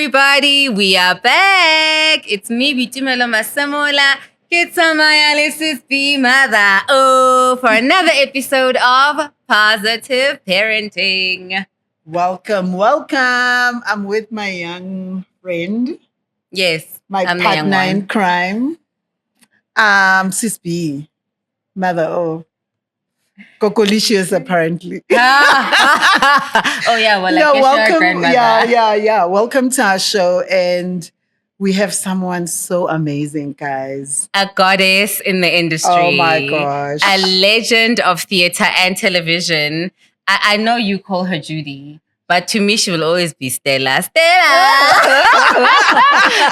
everybody. We are back. It's me, Bitumelo Masamola. For another episode of Positive Parenting. Welcome, welcome. I'm with my young friend. Yes, my I'm partner in crime. Sis B, mother of Cocolicious, apparently. Oh yeah, well, No, I guess welcome. you're a grandmother. Yeah. Welcome to our show, and we have someone so amazing, guys. A goddess in the industry. Oh my gosh. A legend of theater and television. I know you call her Judy, but to me, she will always be Stella.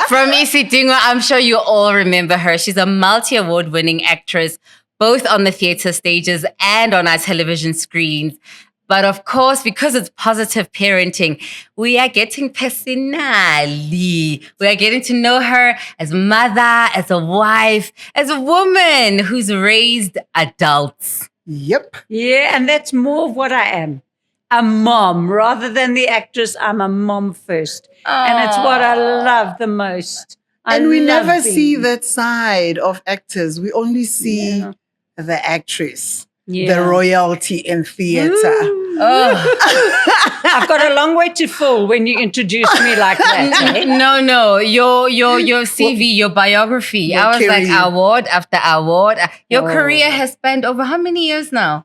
From ETHNICITY, I'm sure you all remember her. She's a multi-award winning actress, both on the theater stages and on our television screens. But of course, because it's positive parenting, we are getting personally. We are getting to know her as mother, as a wife, as a woman who's raised adults. Yep. Yeah, and that's more of what I am. A mom. Rather than the actress, I'm a mom first. And it's what I love the most. And we never see that side of actors. We only see the actress, the royalty in theater. I've got a long way to fall when you introduce me like that. Eh? No. Your CV, your biography. I was like award after award. Your career has spanned over how many years now?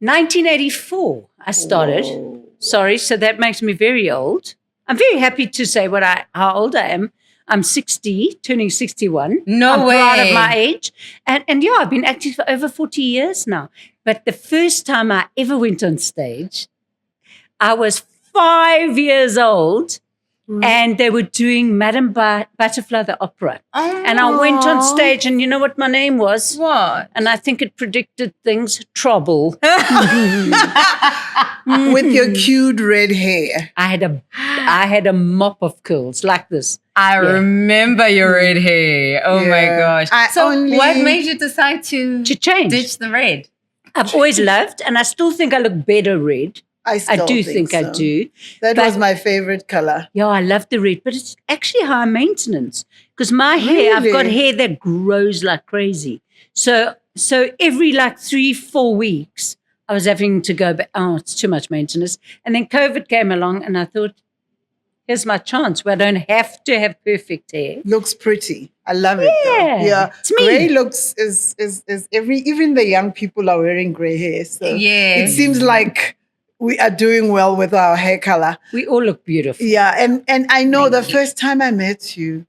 1984, I started. Whoa. Sorry, so that makes me very old. I'm very happy to say how old I am. I'm 60, turning 61. No way. I'm proud of my age. And yeah, I've been active for over 40 years now. But the first time I ever went on stage, I was 5 years old, and they were doing Madame Butterfly, the opera. Oh. And I went on stage, and you know what my name was? What? And I think it predicted things, trouble. With your cute red hair. I had a mop of curls like this. I remember your red hair. Oh my gosh. What made you decide to change? Ditch the red? I've always loved, and I still think I look better red. I do think so. I do. That was my favorite color. Yeah, I love the red, but it's actually high maintenance because my hair, I've got hair that grows like crazy. So every 3-4 weeks, I was having to go back. Oh, it's too much maintenance. And then COVID came along, and I thought, here's my chance where I don't have to have perfect hair. Looks pretty. I love it. Yeah. It's me. Gray looks is even the young people are wearing gray hair. So it seems like we are doing well with our hair color. We all look beautiful. Yeah. And I know the first time I met you,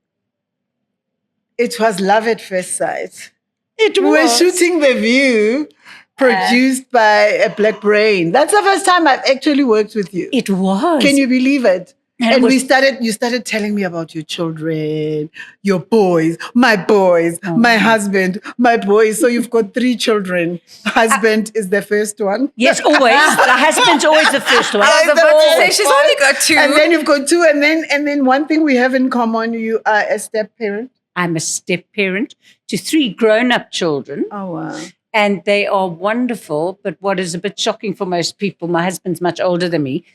it was love at first sight. It was. We were shooting The View, produced by a Black Brain. That's the first time I've actually worked with you. It was. Can you believe it? And you started telling me about your children, your boys, my husband, my boys. So you've got 3 children. Husband is the first one. Yes, always. The husband's always the first one. I was about to say she's only got 2. And then you've got 2. And then one thing we have in common, you are a step parent. I'm a step parent to 3 grown-up children. Oh, wow. And they are wonderful. But what is a bit shocking for most people, my husband's much older than me.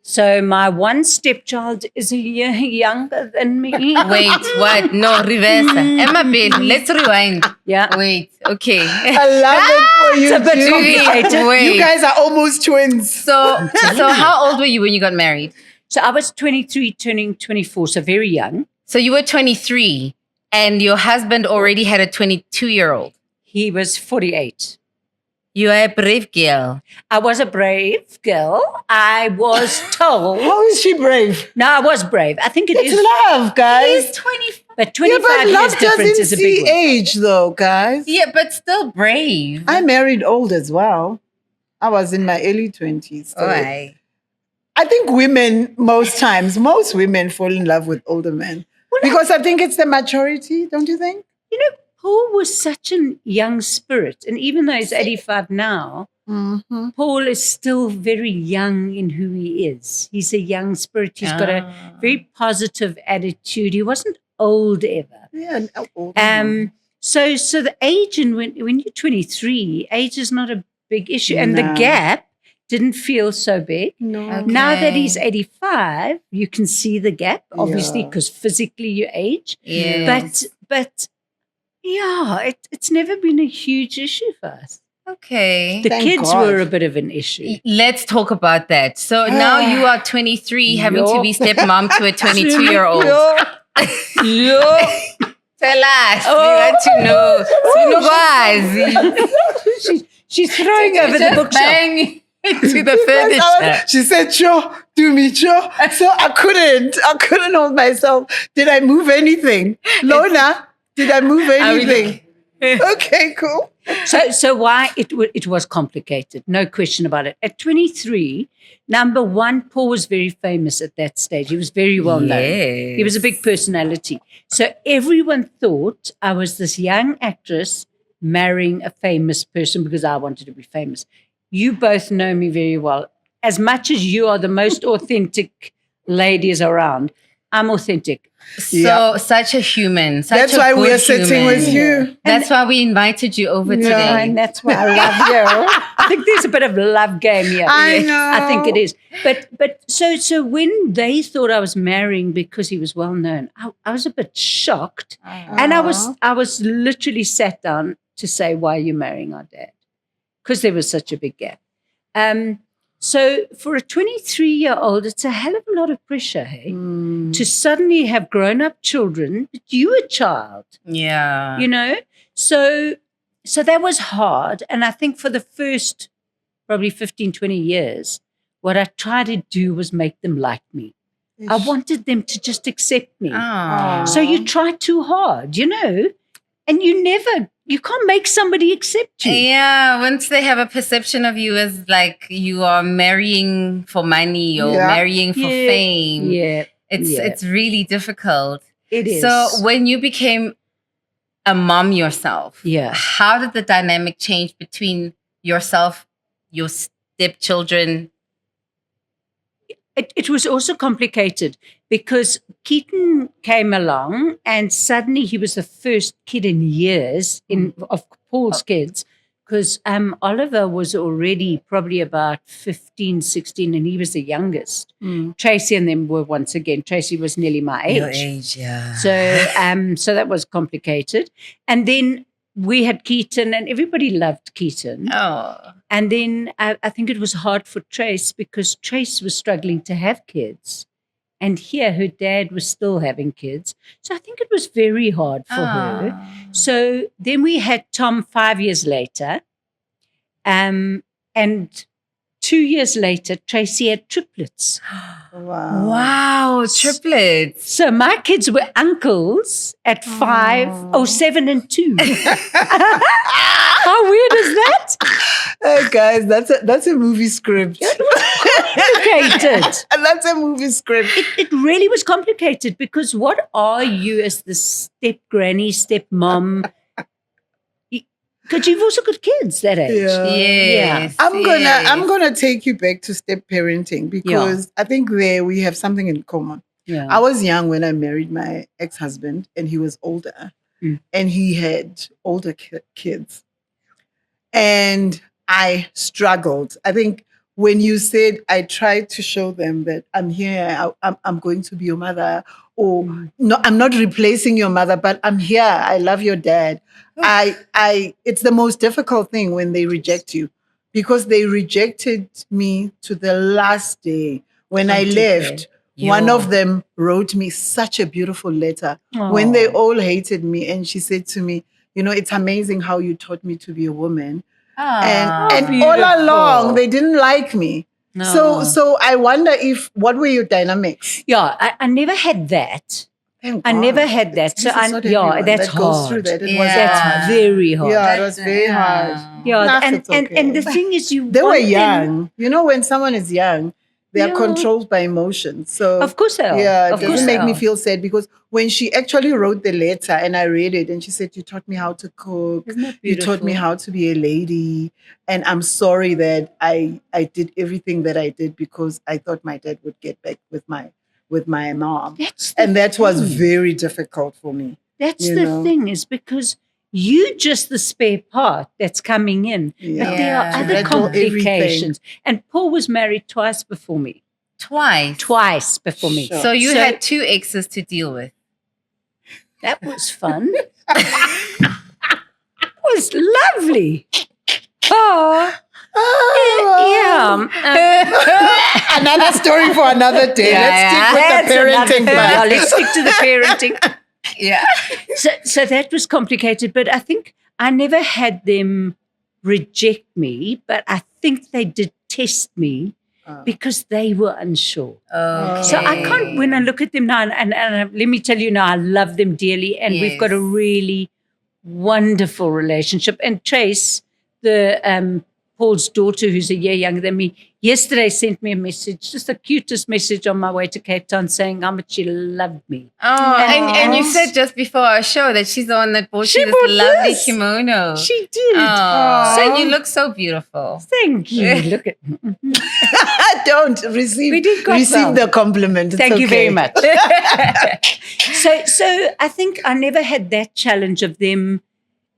So my one stepchild is a year younger than me. Wait, what? No, reverse. Emma Bill, let's rewind. Yeah. Wait, okay. I love it for you. It's a bit complicated. Wait. You guys are almost twins. So how old were you when you got married? So I was 23, turning 24, so very young. So you were 23, and your husband already had a 22-year-old. He was 48. You are a brave girl. I was a brave girl. I was told. How is she brave? No, I was brave. I think It's love, guys. He's 25. But 25 but years love difference doesn't is a big see one. age, though, guys. Yeah, but still brave. I married old as well. I was in my early 20s. So Why? I think most women fall in love with older men. Because I think it's the maturity, don't you think? You know, Paul was such a young spirit. And even though he's 85 now, Paul is still very young in who he is. He's a young spirit. He's got a very positive attitude. He wasn't old ever. Yeah, old. So the age, and when you're 23, age is not a big issue. And the gap didn't feel so big. No. Okay. Now that he's 85, you can see the gap, obviously, Yeah. because physically you age. Yes. But yeah, it's never been a huge issue for us. Okay. The Thank kids God. were a bit of an issue. Let's talk about that. So now you are 23, having to be stepmom to a 22-year-old. Tell us. We want to know. She's throwing over the Just bookshelf. bang into the furniture. She said, "Sure, do me, sure." So I couldn't hold myself. Did I move anything, Lona? Did I move anything? Okay, cool. So why it was complicated, no question about it. At 23, number one, Paul was very famous at that stage. He was very well known. He was a big personality. So everyone thought I was this young actress marrying a famous person because I wanted to be famous. You both know me very well. As much as you are the most authentic ladies around, I'm authentic. So such a human. That's why we are sitting with you. That's why we invited you over today. And that's why I love you. I think there's a bit of love game here. I know. I think it is. But so when they thought I was marrying because he was well known, I was a bit shocked. And I was literally sat down to say, why are you marrying our dad? Because there was such a big gap. So for a 23-year-old, it's a hell of a lot of pressure, hey? To suddenly have grown-up children, but you a child. Yeah. You know? So that was hard. And I think for the first probably 15, 20 years, what I tried to do was make them like me. I wanted them to just accept me. So you try too hard, you know? And you can't make somebody accept you. Yeah, once they have a perception of you as like you are marrying for money or marrying for fame, it's really difficult. It is. So when you became a mom yourself, how did the dynamic change between yourself, your stepchildren? It was also complicated because Keaton came along and suddenly he was the first kid in years of Paul's kids, because Oliver was already probably about 15, 16, and he was the youngest. Tracy and them were once again. Tracy was nearly my age. Your age, yeah. So that was complicated. And then we had Keaton, and everybody loved Keaton. Oh. And then I think it was hard for Trace because Trace was struggling to have kids. And here her dad was still having kids. So I think it was very hard for her. So then we had Tom 5 years later. And 2 years later, Tracy had triplets. Wow. Triplets. So my kids were uncles at 7 and 2. How weird is that? Hey guys, that's a movie script. Complicated. That's a movie script. It really was complicated because what are you as the step granny, step mom? Because you've also got kids that age. Yes. I'm gonna take you back to step parenting because I think there we have something in common. Yeah. I was young when I married my ex-husband, and he was older, and he had older kids, and I struggled. I think when you said I tried to show them that I'm here, I'm going to be your mother, or no, I'm not replacing your mother, but I'm here. I love your dad. It's the most difficult thing when they reject you, because they rejected me to the last day. When I left, one of them wrote me such a beautiful letter when they all hated me. And she said to me, it's amazing how you taught me to be a woman. And all along, they didn't like me. No. So I wonder what were your dynamics? Yeah, I never had that. Thank I God. never had that. So This is not everyone that's that goes hard. through that. That's very hard. Yeah, it was very hard. Yeah, Nah, and it's okay. and the thing is, They were want them- young. When someone is young, they are controlled by emotions. So Of course they are. yeah, it Of course doesn't they make me are. feel sad, because when she actually wrote the letter and I read it, and she said, "You taught me how to cook. Isn't that You taught me beautiful? how to be a lady, and I'm sorry that I did everything that I did because I thought my dad would get back with my mom." That's the And that was thing. very difficult for me. That's you the know. thing, is because you just the spare part that's coming in. Yeah. But there are Yeah. other Rattle complications. And Paul was married twice before me. Twice Before me. Sure. So you had 2 exes to deal with. That was fun. It was lovely. Oh, yeah. Another story for another day. Yeah, Let's stick with the parenting part. Let's stick to the parenting. Yeah. So that was complicated, but I think I never had them reject me, but I think they did test me because they were unsure. Okay. So I can't, when I look at them now, and let me tell you now, I love them dearly, and we've got a Yes. really wonderful relationship. And Trace, the Paul's daughter, who's a year younger than me, yesterday sent me a message, just the cutest message on my way to Cape Town, saying how much she loved me. Oh, and you said just before our show that she's the one that bought you this bought lovely this. kimono. She did. Oh, So and you look so beautiful. Thank you. Look at. Don't receive, We did quite receive well. the compliment. It's Thank you okay. very much. So I think I never had that challenge of them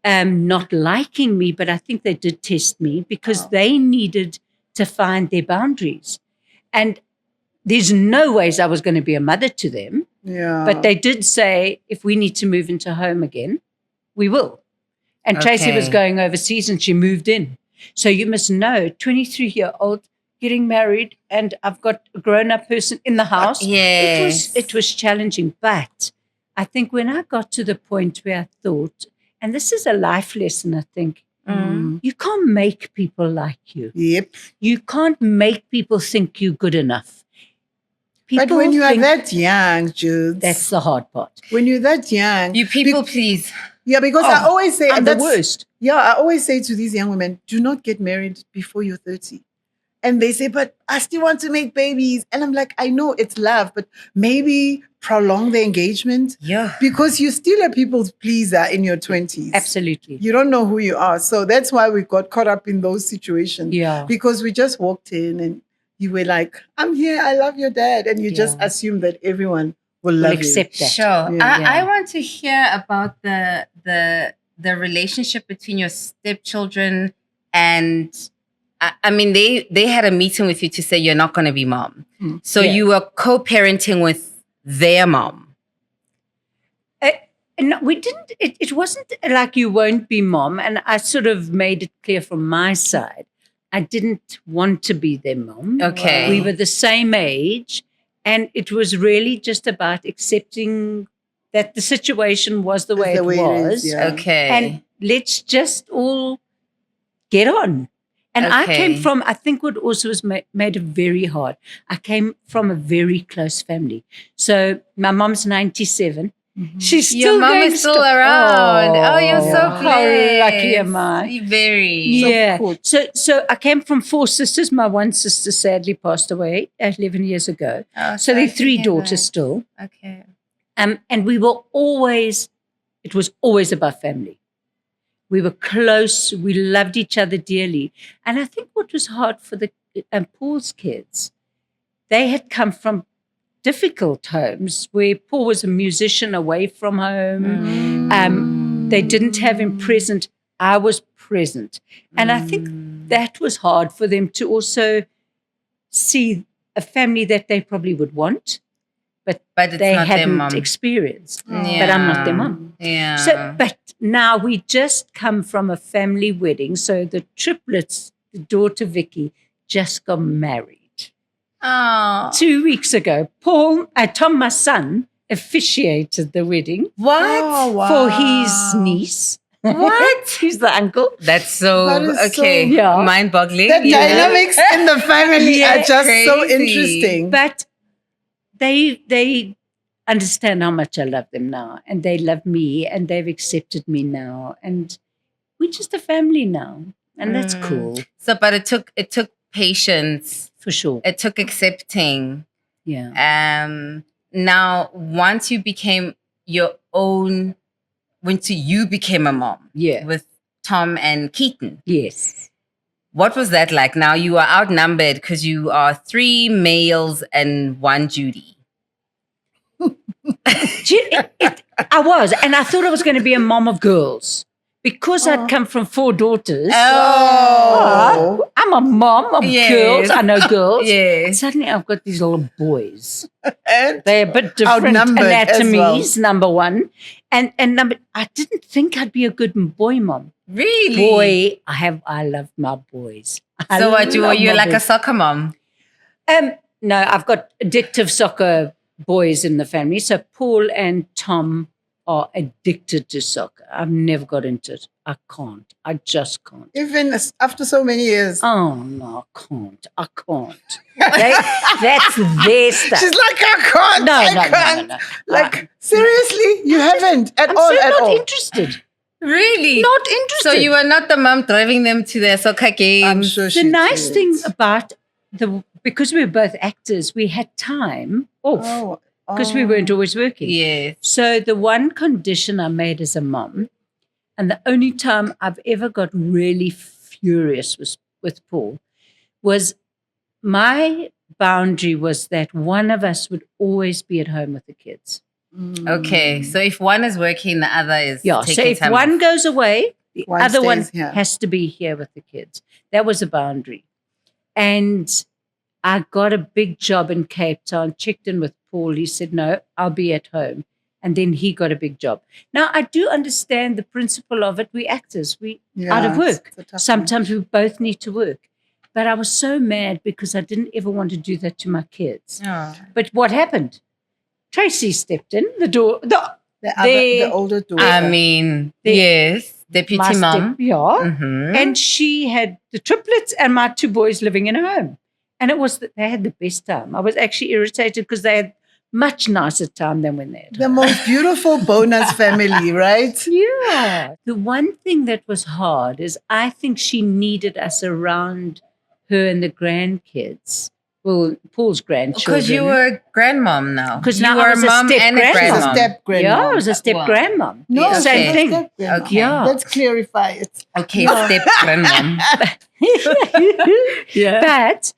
not liking me, but I think they did test me because they needed to find their boundaries. And there's no ways I was going to be a mother to them, Yeah. but they did say, if we need to move into home again, we will. And Tracy was Okay. going overseas and she moved in. So you must know, 23-year-old getting married, and I've got a grown-up person in the house. Yes. It was challenging, but I think when I got to the point where I thought, and this is a life lesson, I think, you can't make people like you. Yep. You can't make people think you're good enough. But when you are think that young, Jude, that's the hard part. when you're that young, You people, please. yeah, because I always say I'm the that's- worst. Yeah, I always say to these young women, do not get married before you're 30. And they say, but I still want to make babies. And I'm like, I know it's love, but maybe prolong the engagement Yeah. because you're still a people pleaser in your 20s. Absolutely. You don't know who you are. So that's why we got caught up in those situations. Yeah. Because we just walked in and you were like, I'm here, I love your dad. And you just Yeah. assume that everyone will Will love accept that. Sure. Yeah. I want to hear about the relationship between your stepchildren and I mean they had a meeting with you to say you're not going to be mom. So Yeah. you were co-parenting with their mom. No, we didn't. It wasn't like you won't be mom. And I sort of made it clear from my side. I didn't want to be their mom. Okay. We were the same age. And it was really just about accepting that the situation was the way the it way it was. is, yeah. Okay. And let's just all get on. And I came Okay. from, I think what also was made it very hard. I came from a very close family. So my mom's 97. She's still Your mom going is still around. Oh, you're so yeah. blessed. How lucky am I? Very. Yeah. cool. So I came from 4 sisters. My one sister sadly passed away 11 years ago. Oh, So there are sorry to 3 hear daughters that. still. Okay. And we were always, it was always about family. We were close. We loved each other dearly. And I think what was hard for the Paul's kids, they had come from difficult homes where Paul was a musician away from home. They didn't have him present. I was present. And I think that was hard for them to also see a family that they probably would want, but But it's they not their hadn't mom. experienced. But I'm not their mom. Yeah. So, but now we just come from a family wedding. So the triplets, the daughter Vicky, just got married Oh. 2 weeks ago. Tom, my son, officiated the wedding What? Oh, wow. for his niece. What? Who's the uncle? That's so That is okay. so- Yeah. Mind-boggling. The dynamics in the family Yeah. are just so Crazy. interesting. But they understand how much I love them now, and they love me, and they've accepted me now, and we're just a family now, and that's cool So, but it took patience. for sure. It took accepting. Yeah. Now, once you became your own, you became a mom. Yeah. With Tom and Keaton. Yes. What was that like? Now you are outnumbered because you are 3 males and 1 Judy. I was, and I thought I was going to be a mom of girls because I'd come from 4 daughters. Oh. I'm a mom of Yes. girls. I know girls. Yes. Suddenly I've got these little boys. And They're a bit different outnumbered as anatomies, number one. And I didn't think I'd be a good boy mom. Really? Boy, I love my boys. So what? Were you my like a boys. soccer mom? No, I've got addictive soccer boys in the family. So Paul and Tom are addicted to soccer. I've never got into it. I can't. I just can't. even after so many years. Oh, no, I can't. I can't. That's their stuff. She's like, I can't. No, I no, no, can't. no, no. Like, seriously? You haven't at I'm all, so at not all. interested. Really? Not interested. So you were not the mom driving them to their soccer I'm games? sure The she nice did. thing about because we were both actors, we had time off Oh, because we weren't always working. Yes. So the one condition I made as a mom, and the only time I've ever got really furious with Paul, was my boundary was that one of us would always be at home with the kids. Okay. So if one is working, the other is Yeah. taking So if time one off. goes away, the One other one stays here. has to be here with the kids. That was a boundary. And I got a big job in Cape Town, checked in with Paul. He said, no, I'll be at home. And then he got a big job. Now, I do understand the principle of it. We actors, we out of work. it's a tough one. Sometimes we both need to work. But I was so mad because I didn't ever want to do that to my kids. Oh. But what happened? Tracy stepped in the door. The older daughter. I mean, The- yes. Deputy my mom. yeah. Mhm. And she had the triplets and my 2 boys living in a home. And it was they had the best time. I was actually irritated because they had much nicer time than when they had. The most beautiful bonus family, right? Yeah. The one thing that was hard is I think she needed us around her and the grandkids. Well, Paul's grandchildren. Because you were a grandmom now. 'Cause you now were I was a mom step and a grandmom. She's a grandmom. step grandma. Yeah, I was a step Wow. grandmom. No, Yeah. Same Okay. thing. Step grandma. Okay. Yeah. Let's clarify it. Okay, step grandmom. Yeah. But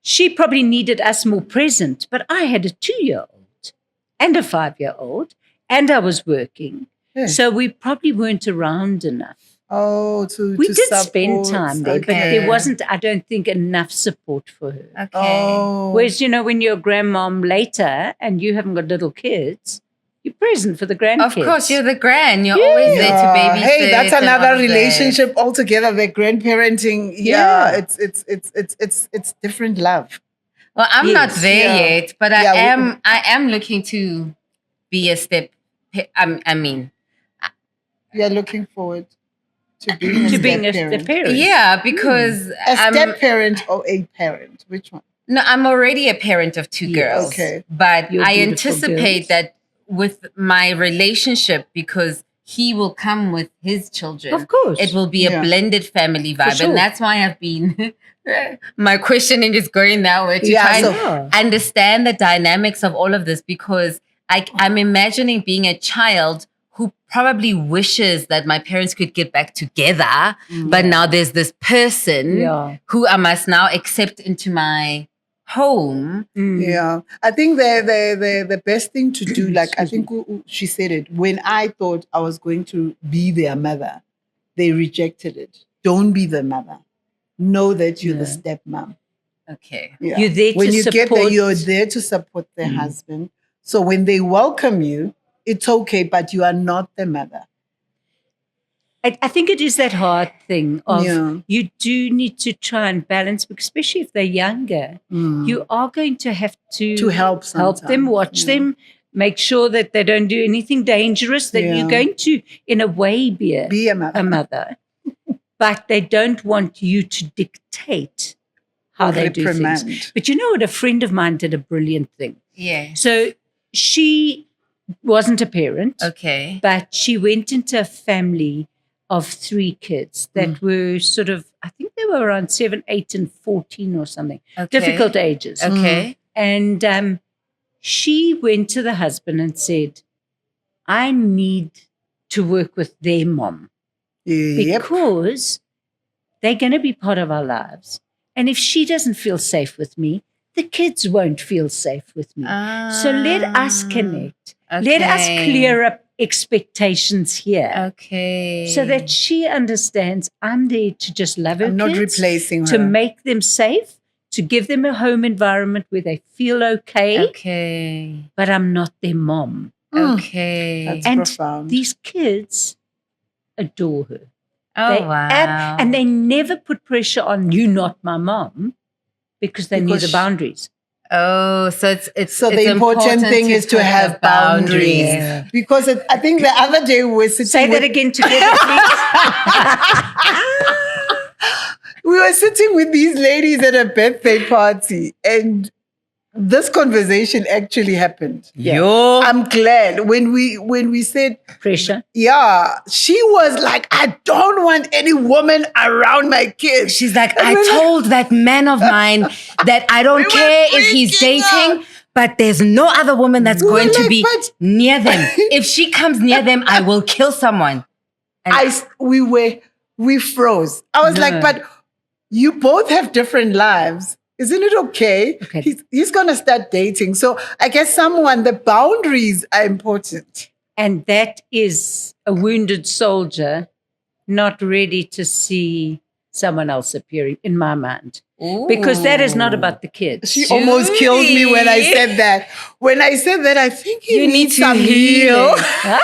she probably needed us more present. But I had a 2-year-old and a 5-year-old, and I was working. Yeah. So we probably weren't around enough. Oh, We to did support. spend time there, but Okay. there wasn't, I don't think, enough support for her. Okay. Oh, Whereas, when you're a grandmom later and you haven't got little kids, you're present for the grandkids. Of course, you're the gran. You're always there to babysit. Hey, that's and all another of that. relationship altogether. The grandparenting, Yeah. it's different love. Well, I'm not Yes. there Yeah. yet, but Yeah, I am looking to be a step. I mean, You're looking forward to being a to being a step-parent. parent. yeah, because A I'm step parent or a parent? Which one? no, I'm already a parent of 2 Yes. girls. Okay. But You're I beautiful anticipate girls. that with my relationship, because he will come with his children. Of course. It will be a Yeah. blended family vibe. sure. And that's why I've been, my questioning is going that way to Yeah, try so- and understand the dynamics of all of this, because I'm imagining being a child who probably wishes that my parents could get back together. But now there's this person Yeah. who I must now accept into my home. Mm. Yeah, I think the best thing to do, like I think she said it, when I thought I was going to be their mother, they rejected it. Don't be the mother. Know that you're the stepmom. Okay. Yeah. You're there when to you get there, support- you're there to support their husband. So when they welcome you, it's okay, but you are not the mother. I think it is that hard thing of Yeah. you do need to try and balance, especially if they're younger. You are going to have to help help them, sometimes, watch yeah. them, make sure that they don't do anything dangerous, that Yeah. you're going to, in a way, be Be a mother. a mother. But they don't want you to dictate how Or they do things. reprimand. But you know what? A friend of mine did a brilliant thing. Yeah. So she wasn't a parent, Okay. but she went into a family of 3 kids that Mm. were sort of, I think they were around 7, 8, and 14 or something. Okay. Difficult ages. Okay. And she went to the husband and said, I need to work with their mom Yep. because they're going to be part of our lives. And if she doesn't feel safe with me, the kids won't feel safe with me. So let us connect. Let us Okay. clear up expectations here. Okay. So that she understands I'm there to just love her I'm not kids, replacing her. to make them safe, to give them a home environment where they feel okay, Okay. but I'm not their mom. Okay. That's And profound. these kids adore her. Oh, wow. And they never put pressure on you, not my mom, because they knew Because the boundaries. Oh, so it's So the important thing is to put have boundaries. Yeah. Because I think the other day we were sitting Say that again together, please. we were sitting with these ladies at a birthday party, and this conversation actually happened. Yo. I'm glad when we said, Pressure. yeah, she was like, I don't want any woman around my kids. She's like, I told that man of mine that I don't were care if he's freaking dating, but there's no other woman that's We were going to like, be but- near them. If she comes near them, I will kill someone. And We froze. I was like, but you both have different lives. Isn't it okay? He's going to start dating. So I guess the boundaries are important. And that is a wounded soldier not ready to see someone else appearing, in my mind. Because that is not about the kids. She almost killed me when I said that. When I said that, I think you need to heal. Huh?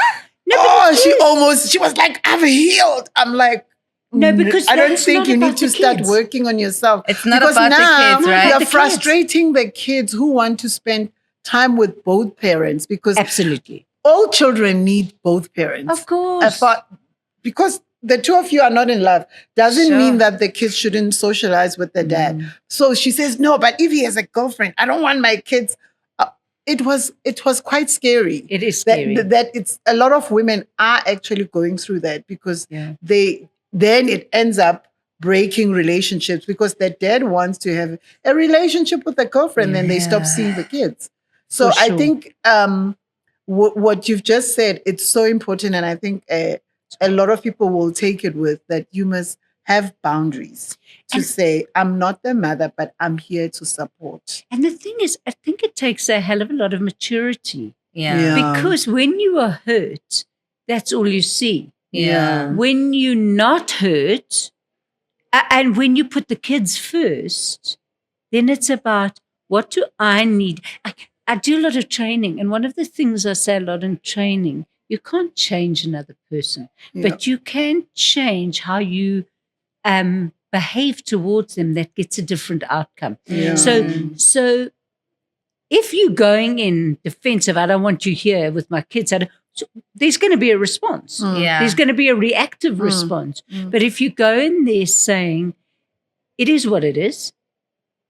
She was like, I've healed. I'm like, No, because I don't that's think not you need about to the start kids. working on yourself. It's not Because about the now kids, right? You're The kids. frustrating the kids who want to spend time with both parents, because Absolutely. all children need both parents. Of course. Because the two of you are not in love doesn't Sure. mean that the kids shouldn't socialize with their dad. So she says, no, but if he has a girlfriend, I don't want my kids. It was quite scary. It is scary. That it's a lot of women are actually going through that, because then it ends up breaking relationships, because their dad wants to have a relationship with a girlfriend, then they stop seeing the kids. So For sure. I think what you've just said, it's so important. And I think a lot of people will take it with that you must have boundaries to say, I'm not the mother, but I'm here to support. And the thing is, I think it takes a hell of a lot of maturity. Yeah. Because when you are hurt, that's all you see. Yeah. When you're not hurt, and when you put the kids first, then it's about, what do I need? I do a lot of training, and one of the things I say a lot in training, you can't change another person, but you can change how you behave towards them. That gets a different outcome. Yeah. So if you're going in defensive, I don't want you here with my kids, so there's going to be a response. Yeah. There's going to be a reactive response. But if you go in there saying, it is what it is,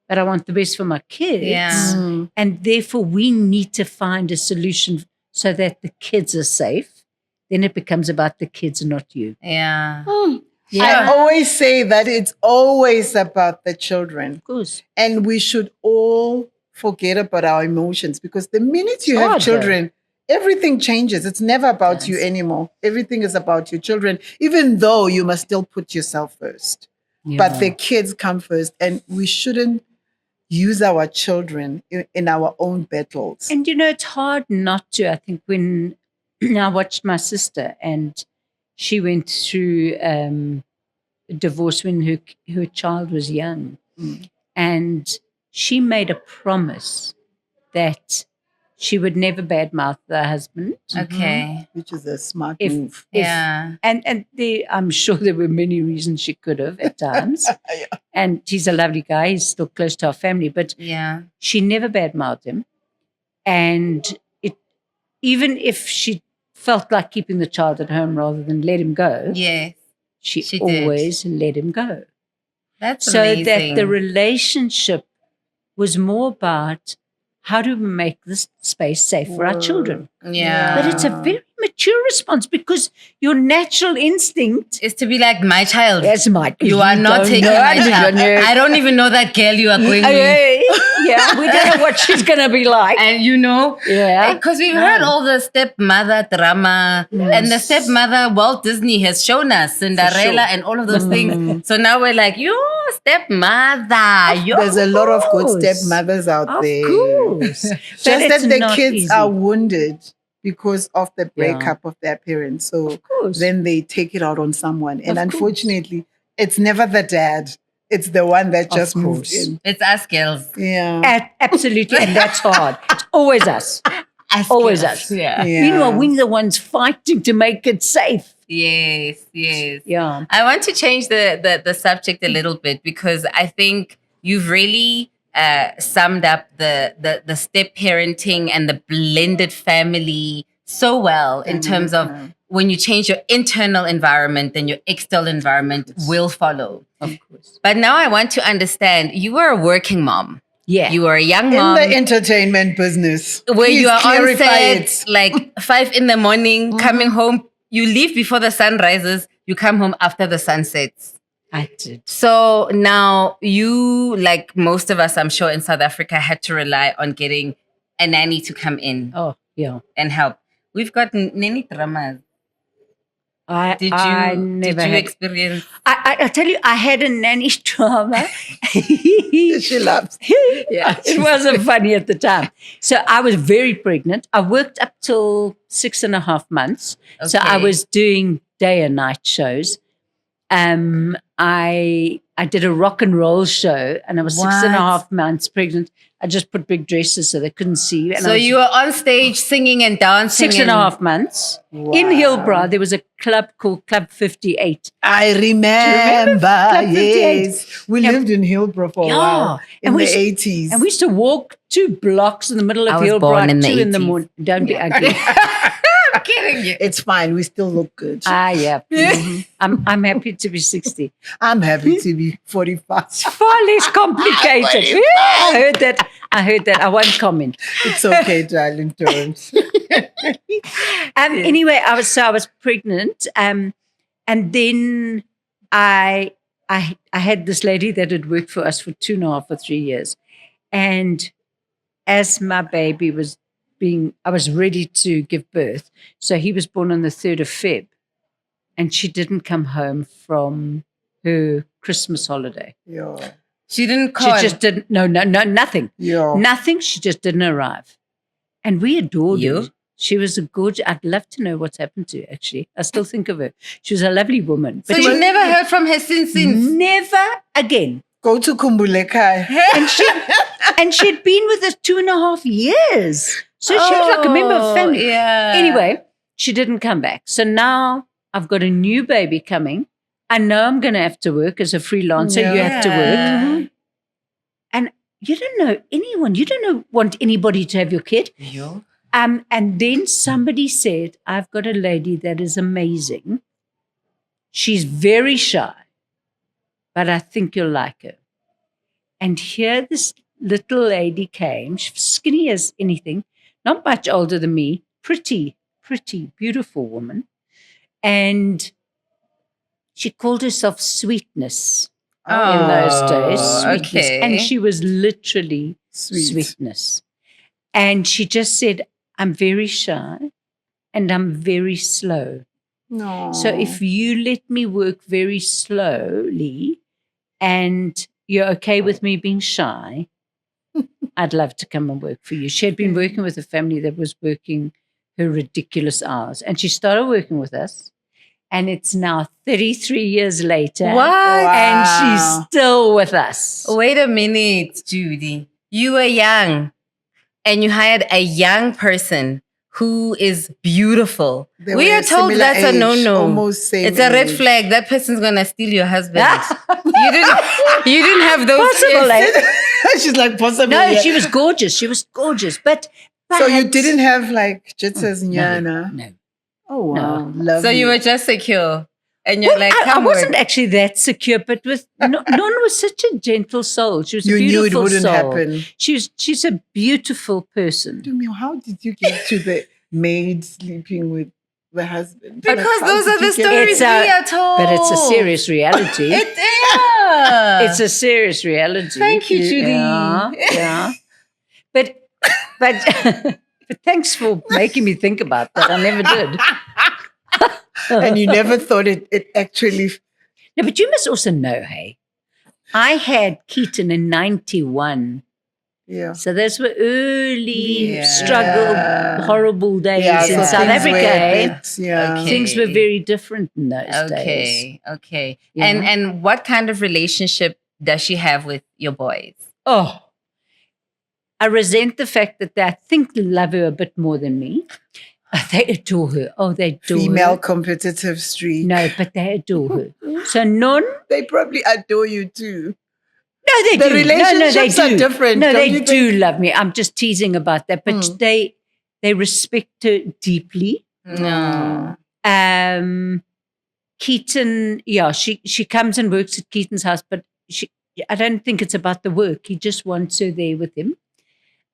but I want the best for my kids, Yeah. and therefore we need to find a solution so that the kids are safe, then it becomes about the kids and not you. Yeah. I always say that it's always about the children. Of course. And we should all forget about our emotions, because the minute you It's have hard, children, everything changes. It's never about you anymore. Everything is about your children, even though you must still put yourself first. But the kids come first, and we shouldn't use our children in our own battles. And it's hard not to. I think when I watched my sister, and she went through a divorce when her child was young, and she made a promise that she would never badmouth the husband. Okay. Which is a smart If- move. Yeah. And I'm sure there were many reasons she could have at times. And he's a lovely guy. He's still close to our family, but Yeah. she never badmouthed him. And even if she felt like keeping the child at home rather than let him go, Yes. she she did. always let him go. That's So amazing. that the relationship was more about, how do we make this space safe for our children? Yeah. But it's a very mature response, because your natural instinct is to be like my child. is my. You are not don't taking know, my you child. don't know. I don't even know that girl you are going with. Yeah, we don't know what she's going to be like. And Yeah. because we've heard all the stepmother drama, and the stepmother, Walt Disney has shown us Cinderella and all of those things. So now we're like, yo, stepmother. Yo. There's a lot of good course. stepmothers out Of there. course. Just that the kids easy. are wounded because of the breakup of their parents. So Of course. then they take it out on someone. And Of course. unfortunately, it's never the dad. It's the one that Of just moved course. in. It's us girls. Yeah. Absolutely. And that's hard. It's always us. Always us. Yeah. Yeah. Meanwhile, we're the ones fighting to make it safe. Yes. Yeah. I want to change the subject a little bit because I think you've really summed up the step parenting and the blended family so well in terms of when you change your internal environment, then your external environment will follow. Of course. But now I want to understand, you were a working mom. Yeah. You were a young In mom. the entertainment business. Where Please you are on clarify set like 5 a.m, coming home. You leave before the sun rises. You come home after the sun sets. I did. So now you, like most of us, I'm sure in South Africa, had to rely on getting a nanny to come in Oh, yeah. and help. We've got nanny dramas. Did I you never had. experience? I tell you, I had a nanny drama. She loves. Yeah, it wasn't funny at the time. So I was very pregnant. I worked up till 6.5 months. So I Okay. was doing day and night shows. I did a rock and roll show, and I was What? 6.5 months pregnant. I just put big dresses so they couldn't see you. And So I was you were on stage singing and dancing. 6.5 months. In Hillbrow, there was a club called Club 58. I remember. Club 58? Yes. We And- lived in Hillbrow for a Yeah. while in And we the used- 80s. And we used to walk 2 blocks in the middle of I was Hillbrow born in at the 2 in the 80s. morning. Don't be ugly. I'm kidding you. It's fine. We still look good. Yeah. Mhm. I'm happy to be 60. I'm happy to be 45. Far less complicated. Yeah, I heard that. I won't comment. It's okay, darling. Don't. Anyway, I was pregnant. And then I had this lady that had worked for us for 2.5 or 3 years. And as my baby was I was ready to give birth. So he was born on the 3rd of Feb. And she didn't come home from her Christmas holiday. Yeah. She didn't call. She just didn't, no, nothing. Yeah. Nothing. She just didn't arrive. And we adored You? her. She was a good, I'd love to know what's happened to her, actually. I still think of her. She was a lovely woman. So But you she- never heard from her since? never again. Go to Kumbulekai. And she'd been with us 2.5 years. So she was like a member of the family. Yeah. Anyway, she didn't come back. So now I've got a new baby coming. I know I'm going to have to work as a freelancer. You have to work. Yeah. And you don't know anyone. You don't want anybody to have your kid. You? And then somebody said, I've got a lady that is amazing. She's very shy, but I think you'll like her. And here this little lady came. She was skinny as anything, not much older than me, pretty, beautiful woman. And she called herself Sweetness in those days. Sweetness. okay. And she was literally sweetness. And she just said, I'm very shy and I'm very slow. No. So if you let me work very slowly and you're okay with me being shy, I'd love to come and work for you. She had been working with a family that was working her ridiculous hours. And she started working with us. And it's now 33 years later. What? And she's still with us. Wait a minute, Judy. You were young and you hired a young person who is beautiful. They We were are told similar that's a age, no-no. almost same It's a red age. flag. That person's gonna steal your husband. You didn't have those Possible, kids. eh? She's like, possible. No, yeah. she was gorgeous. She was gorgeous. But So you didn't have like Jitsas Nyana? No. Oh, wow. No. Lovely. So you were just secure. And you're Well, like, I come wasn't work. actually that secure, but with Non was such a gentle soul. She was a You knew beautiful it wouldn't soul. happen. She's a beautiful person. How did you get to the maid sleeping with the husband? Because How those did are the you get- stories It's a- we are told. But it's a serious reality. It's It's a serious reality. Thank you, Judy. Yeah. But but thanks for making me think about that. I never did. And you never thought it actually. No, but you must also know, hey, I had Keaton in 91. Yeah. So those were early Yeah. struggle, horrible days Yeah, in so South things were Africa. a Eh? bit, yeah. Okay. Things were very different in those days. Okay. Yeah. And what kind of relationship does she have with your boys? Oh, I resent the fact that I think they love her a bit more than me. They adore her. Oh, they adore Female her. competitive streak. No, but they adore her. So none. They probably adore you too. No, they The do. relationships no, they are do. different, No, don't they you do think? love me. I'm just teasing about that. But they respect her deeply. No. Keaton, yeah, she comes and works at Keaton's house, but I don't think it's about the work. He just wants her there with him.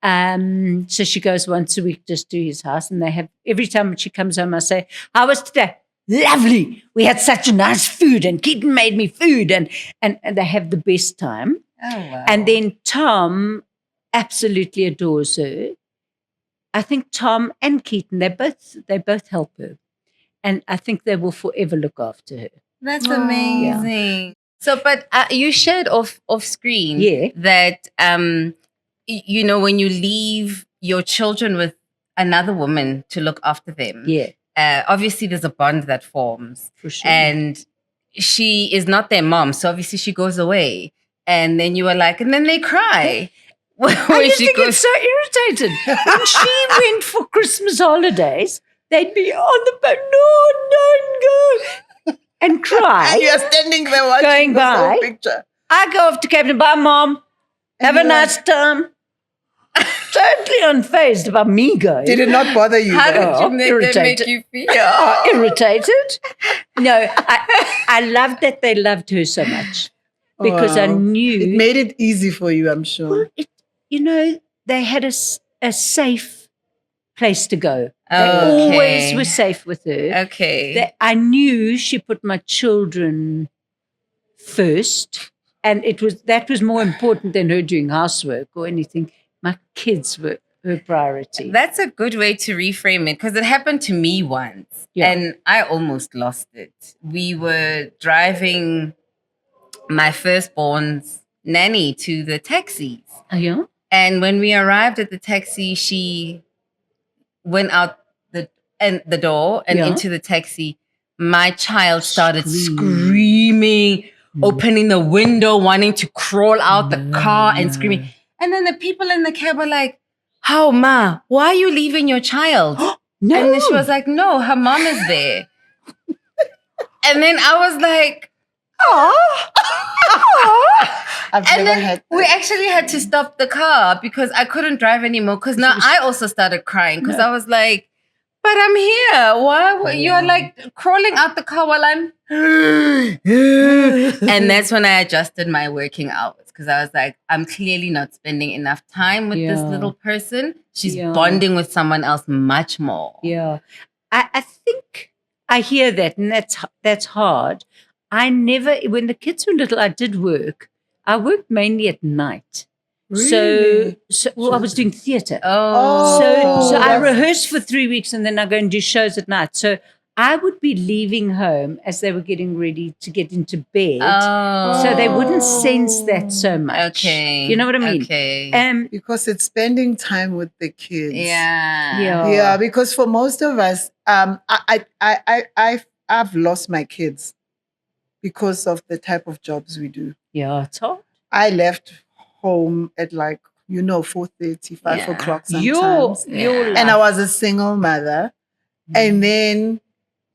So she goes once a week just to his house, and they have every time she comes home, I say, "How was today?" Lovely. We had such a nice food, and Keaton made me food, and they have the best time. Oh, wow. And then Tom absolutely adores her. I think Tom and Keaton, they both help her. And I think they will forever look after her. That's amazing. So, but you shared off screen that, you know, when you leave your children with another woman to look after them, obviously there's a bond that forms. For sure. And she is not their mom. So obviously she goes away. And then you were like, and then they cry. I used to get so irritated. When she went for Christmas holidays, they'd be on the boat, no, don't go, and cry. And you're standing there watching going this whole by. picture. I go off to Cape Town, bye, Mom. Have a nice time. Totally unfazed about me going. Did it not bother you? How though? did you make you feel? Irritated? No, I loved that they loved her so much because I knew. It made it easy for you, I'm sure. Well, they had a safe place to go. They always were safe with her. Okay. I knew she put my children first, and that was more important than her doing housework or anything. My kids were her priority. That's a good way to reframe it because it happened to me once and I almost lost it. We were driving my firstborn's nanny to the taxis. Oh, yeah? And when we arrived at the taxi, she went out the door and into the taxi. My child started screaming, opening the window, wanting to crawl out the car and screaming. And then the people in the cab were like, "How, Ma? Why are you leaving your child?" No. And then she was like, "No, her mom is there." And then I was like, "Oh." I've And never then had we actually had to stop the car because I couldn't drive anymore. Because now I also started crying because I was like, "But I'm here. Why you're like crawling out the car while I'm?" And that's when I adjusted my working hours because I was like, I'm clearly not spending enough time with this little person. She's bonding with someone else much more. Yeah, I think I hear that, and that's hard. I never, when the kids were little, I did work. I worked mainly at night. Really? So I was doing theatre. Oh. So I rehearsed for 3 weeks and then I go and do shows at night. So I would be leaving home as they were getting ready to get into bed. So they wouldn't sense that so much. Okay. You know what I mean? Okay. because it's spending time with the kids. Yeah. Because for most of us, I've lost my kids because of the type of jobs we do. Yeah, it's hard. I left home at 4:30, 5 o'clock sometimes. And I was a single mother. And then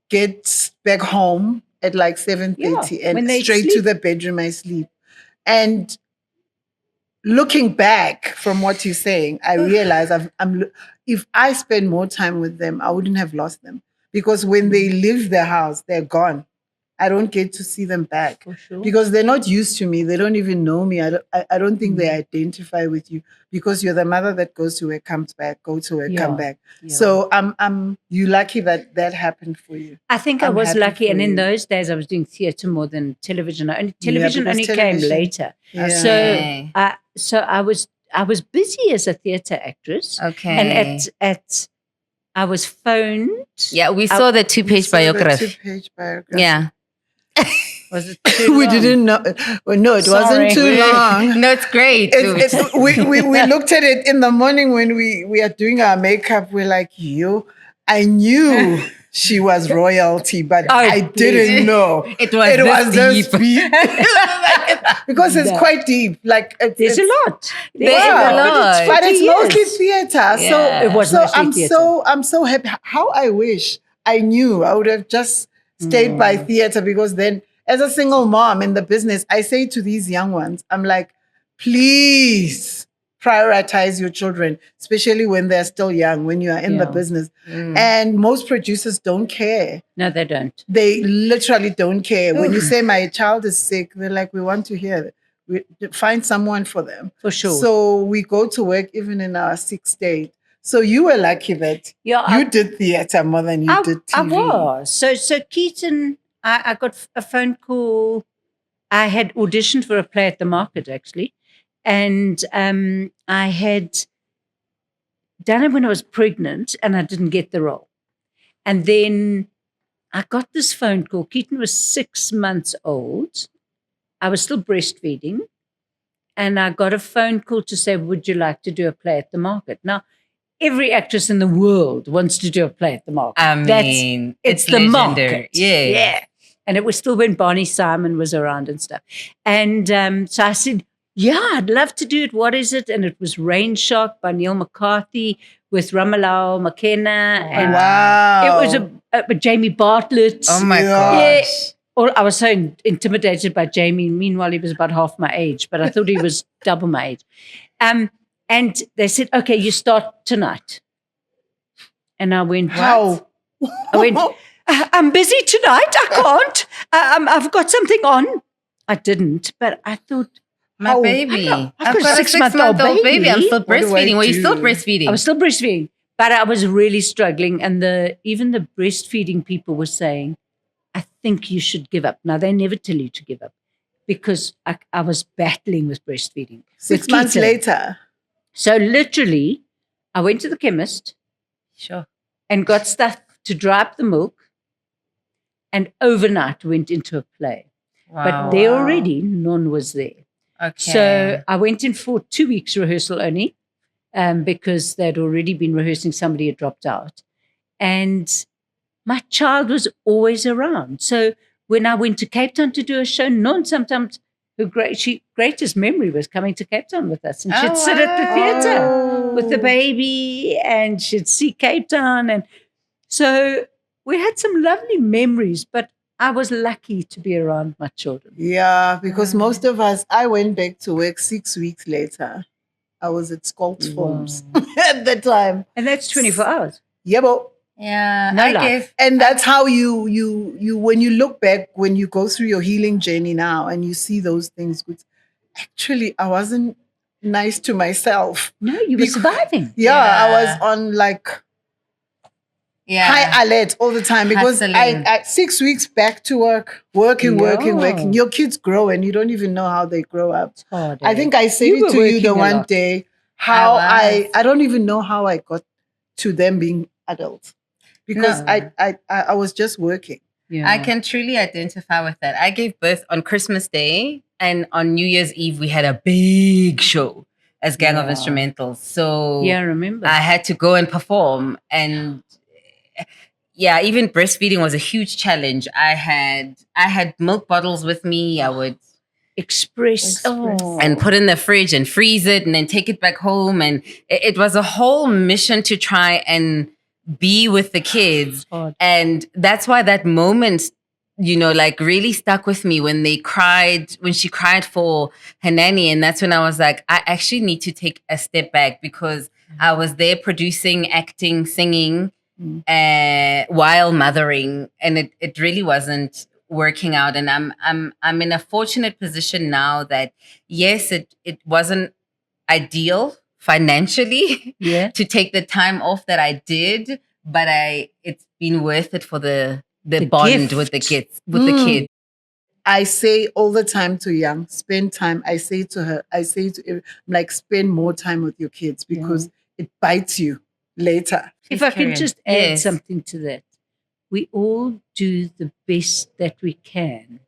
get back home at 7:30 and straight to the bedroom I sleep. And looking back from what you're saying, I realize if I spend more time with them, I wouldn't have lost them. Because when they leave the house, they're gone. I don't get to see them back. For sure. Because they're not used to me. They don't even know me. I don't think they identify with you because you're the mother that goes to work, comes back, go to work, come back. Yeah. So you're lucky that happened for you. I think I was lucky, and in those days I was doing theatre more than television. Television only came later. Yeah. So I was busy as a theatre actress. Okay. And I was phoned. Yeah, we saw the 2-page biography. The 2-page biography. Yeah. Was it too We long? didn't know. Well, no, it Sorry. wasn't too long. No, it's great. We looked at it in the morning when we are doing our makeup. We're like, I knew she was royalty, but Oh, I didn't know It was this deep. deep. Because it's quite deep. Like There's a lot. There's a lot. but it's mostly years. theater. Yeah. So It was so mostly I'm so happy. How I wish I knew. I would have just stayed by theater, because then, as a single mom in the business, I say to these young ones, I'm like, please prioritize your children, especially when they're still young, when you are in the Yeah. business. And most producers don't care. No, they don't. They literally don't care. When you say my child is sick, they're like, we want to hear it. We find someone for them. For sure. So we go to work even in our sick state. So you were lucky that you did theater more than you did TV. I was. So Keaton, I got a phone call. I had auditioned for a play at the market, actually. And I had done it when I was pregnant, and I didn't get the role. And then I got this phone call. Keaton was 6 months old. I was still breastfeeding. And I got a phone call to say, would you like to do a play at the market? Now, every actress in the world wants to do a play at the market. I mean, it's the legendary. market. Yeah. And it was still when Barney Simon was around and stuff. And so I said, yeah, I'd love to do it. What is it? And it was Rain Shock by Neil McCarthy with Ramalao McKenna. And Wow. it was a Jamie Bartlett. Oh my Yeah. gosh. I was so intimidated by Jamie. Meanwhile, he was about half my age, but I thought he was double my age. And they said, okay, you start tonight. And I went, How? I went, I'm busy tonight. I can't. I've got something on. I didn't, but I thought, My baby. I've got a 6-month-old baby. I'm still What do I breastfeeding. Were you still do? breastfeeding? I was still breastfeeding, but I was really struggling. And even the breastfeeding people were saying, I think you should give up. Now, they never tell you to give up, because I was battling with breastfeeding. 6 months keto. later. So literally, I went to the chemist Sure. and got stuff to dry up the milk, and overnight went into a play. Wow. But there already, none was there. Okay. So I went in for 2 weeks rehearsal only, because they'd already been rehearsing. Somebody had dropped out. And my child was always around. So when I went to Cape Town to do a show, Non sometimes, her greatest memory was coming to Cape Town with us. And she'd sit at the theatre with the baby, and she'd see Cape Town. And so we had some lovely memories, but I was lucky to be around my children. Yeah, because most of us, I went back to work 6 weeks later. I was at Skolt's Farms at the time. And that's 24 hours. Yeah, but Yeah. No I life. gave. and that's how you when you look back, when you go through your healing journey now and you see those things, actually I wasn't nice to myself. No, you were surviving. Yeah, I was Yeah. on like Yeah. high alert all the time, because Hustling. I 6 weeks back to work, working. Yeah. Your kids grow and you don't even know how they grow up. It's hard, I eh? think I said You it were to you the working a one lot. day, how I I don't even know how I got to them being adults, because No. I was just working. Yeah. I can truly identify with that. I gave birth on Christmas Day, and on New Year's Eve, we had a big show as Gang of Yeah. Instrumentals. So Yeah, I remember. I had to go and perform. And yeah, even breastfeeding was a huge challenge. I had milk bottles with me. I would Express. Oh. and put in the fridge and freeze it and then take it back home. And it was a whole mission to try and be with the kids. Hard. And that's why that moment, like really stuck with me when she cried for her nanny. And that's when I was like, I actually need to take a step back, because I was there producing, acting, singing, while mothering. And it really wasn't working out. And I'm in a fortunate position now that, yes, it wasn't ideal financially Yeah. to take the time off that I did, but it's been worth it for the bond with the gift. kids. I say all the time to Young, spend time. I say to her, like, spend more time with your kids, because it bites you later. If I can Karen. just add Yes. something to that. We all do the best that we can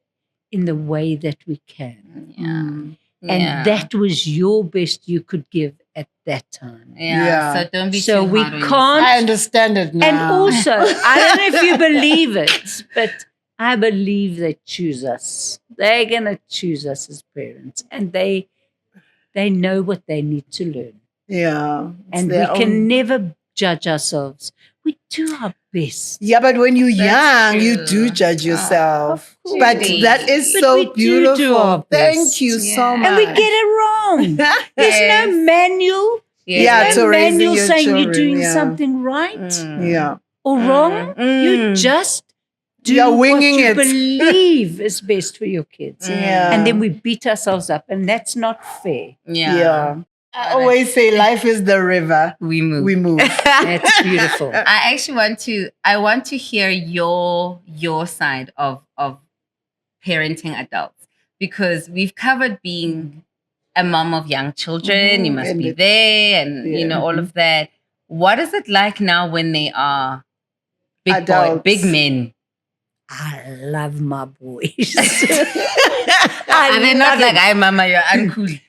in the way that we can. Yeah. And that was your best you could give at that time. Yeah. So don't be So too we hard on can't. yourself. I understand it now. And also, I don't know if you believe it, but I believe they choose us. They're going to choose us as parents. And they know what they need to learn. Yeah. And we can never judge ourselves. We do our best. Yeah, but when you're That's young, you true. do judge yourself. course. But that is But so we do beautiful. our Thank best. you so much. And we get it wrong. There's Yes. no manual. Yeah, There's to no raising manual your saying children, you're doing yeah. something right Yeah. or wrong. You just do You're what winging you it. believe is best for your kids. Yeah. And then we beat ourselves up, and that's not fair. Yeah. I always say life is the river. We move. We move. That's beautiful. I actually want to hear your side of parenting adults, because we've covered being a mom of young children. You must And be it- there, and all of that. What is it like now when they are Adults. big men? I love my boys. Are they not like, "Hi, mama, you're uncool"?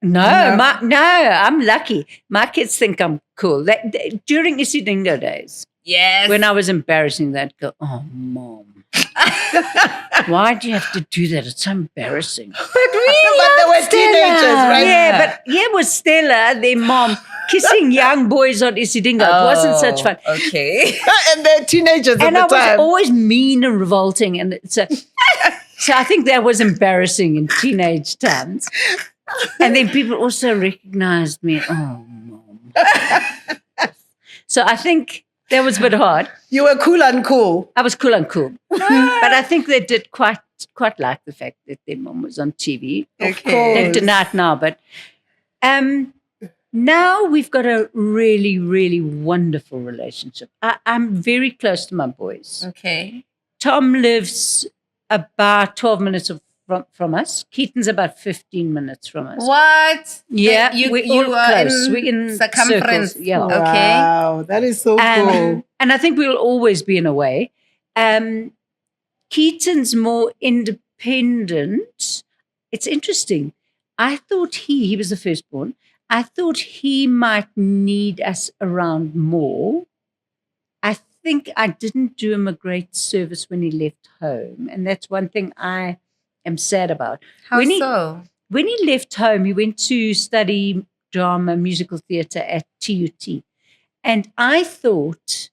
No, I'm lucky. My kids think I'm cool. During Isidingo days, Yes. when I was embarrassing, they'd go, "Oh, Mom, why do you have to do that? It's so embarrassing." But they were teenagers, right? Yeah, it was Stella, their mom, kissing young boys on Isidingo. It wasn't such fun. Okay. And they're teenagers And I at the was time. always mean and revolting. And so I think that was embarrassing in teenage times. And then people also recognized me. Oh, Mom. So I think that was a bit hard. You were cool and cool. I was cool and cool. But I think they did quite like the fact that their mom was on TV. Of They course. deny it now, but now we've got a really, really wonderful relationship. I'm very close to my boys. Okay. Tom lives about 12 minutes from us. Keaton's about 15 minutes from us. What? Yeah, You we're all are close. in We're in circumference. circles. Yeah. Okay. Wow, that is so cool. And I think we'll always be in a way. Keaton's more independent. It's interesting. I thought he was the firstborn. I thought he might need us around more. I think I didn't do him a great service when he left home. And that's one thing I am sad about. How so? When he left home, he went to study drama, musical theatre at TUT. And I thought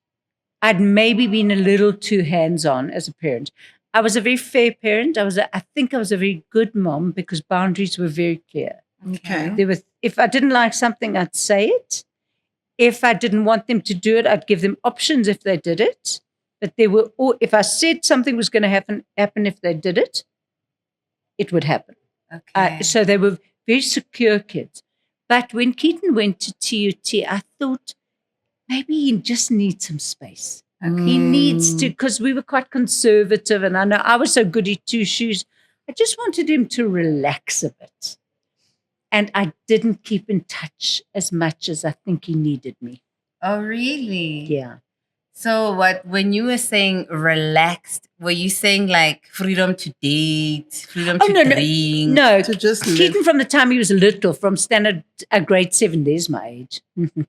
I'd maybe been a little too hands-on as a parent. I was a very fair parent. I think I was a very good mom because boundaries were very clear. Okay. If I didn't like something, I'd say it. If I didn't want them to do it, I'd give them options if they did it. But if I said something was going to happen if they did it, it would happen. Okay. So they were very secure kids. But when Keaton went to TUT, I thought maybe he just needs some space. He needs to, because we were quite conservative, and I know I was so goody two shoes. I just wanted him to relax a bit. And I didn't keep in touch as much as I think he needed me. Oh, really? Yeah. So when you were saying relaxed, were you saying like freedom to date, freedom to drink? No, To just live. Keaton from the time he was little, from grade 7, there's my age.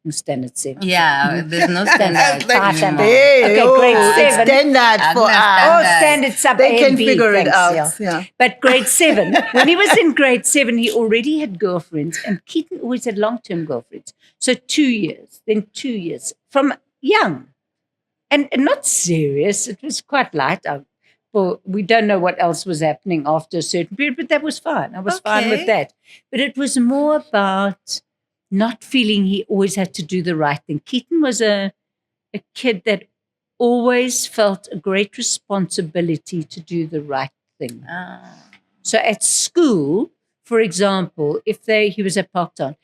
Standard 7. Yeah, there's no standard. Standard. Hey, Okay, grade 7. Extend that for Agnes, us. Standard sub They A can and B, figure it thanks, out. Yeah. But grade 7, when he was in grade 7, he already had girlfriends, and Keaton always had long-term girlfriends. So 2 years, then 2 years, from young. And not serious. It was quite light. We don't know what else was happening after a certain period, but that was fine. I was fine with that. But it was more about not feeling he always had to do the right thing. Keaton was a kid that always felt a great responsibility to do the right thing. So at school, for example, he was at Parktown,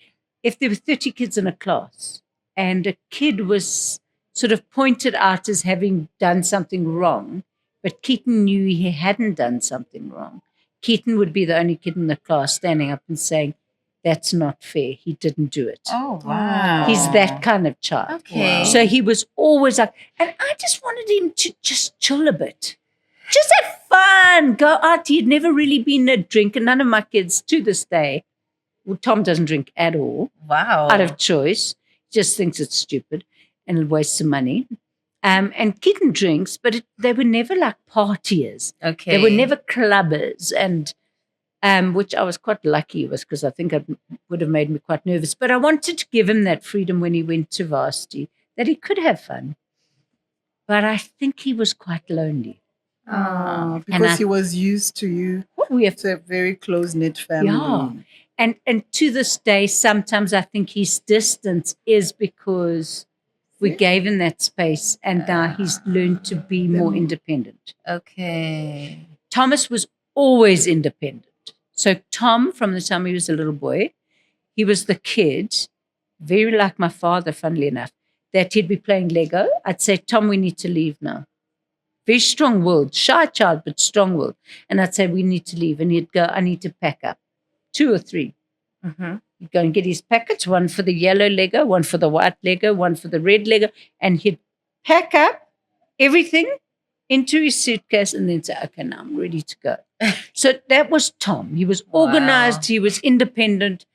if there were 30 kids in a class and a kid was sort of pointed out as having done something wrong, but Keaton knew he hadn't done something wrong, Keaton would be the only kid in the class standing up and saying, "That's not fair. He didn't do it." Oh, wow. He's that kind of child. Okay. So he was always like, and I just wanted him to just chill a bit. Just have fun. Go out. He'd never really been a drinker. None of my kids to this day. Well, Tom doesn't drink at all. Wow. Out of choice. Just thinks it's stupid and it'll waste some money. And Keaton drinks, but they were never like partiers. Okay. They were never clubbers, and which I was quite lucky with, because I think it would have made me quite nervous. But I wanted to give him that freedom when he went to varsity, that he could have fun. But I think he was quite lonely. Because he was used to you. It's a very close-knit family. Yeah. And to this day, sometimes I think his distance is because we gave him that space, and now he's learned to be more independent. Okay. Thomas was always independent. So Tom, from the time he was a little boy, he was the kid, very like my father, funnily enough, that he'd be playing Lego. I'd say, Tom, we need to leave now. Very strong-willed, shy child, but strong-willed. And I'd say, we need to leave. And he'd go, I need to pack up. 2 or 3. Mm-hmm. He'd go and get his packets, one for the yellow Lego, one for the white Lego, one for the red Lego. And he'd pack up everything into his suitcase and then say, okay, now I'm ready to go. So that was Tom. He was organized. Wow. He was independent.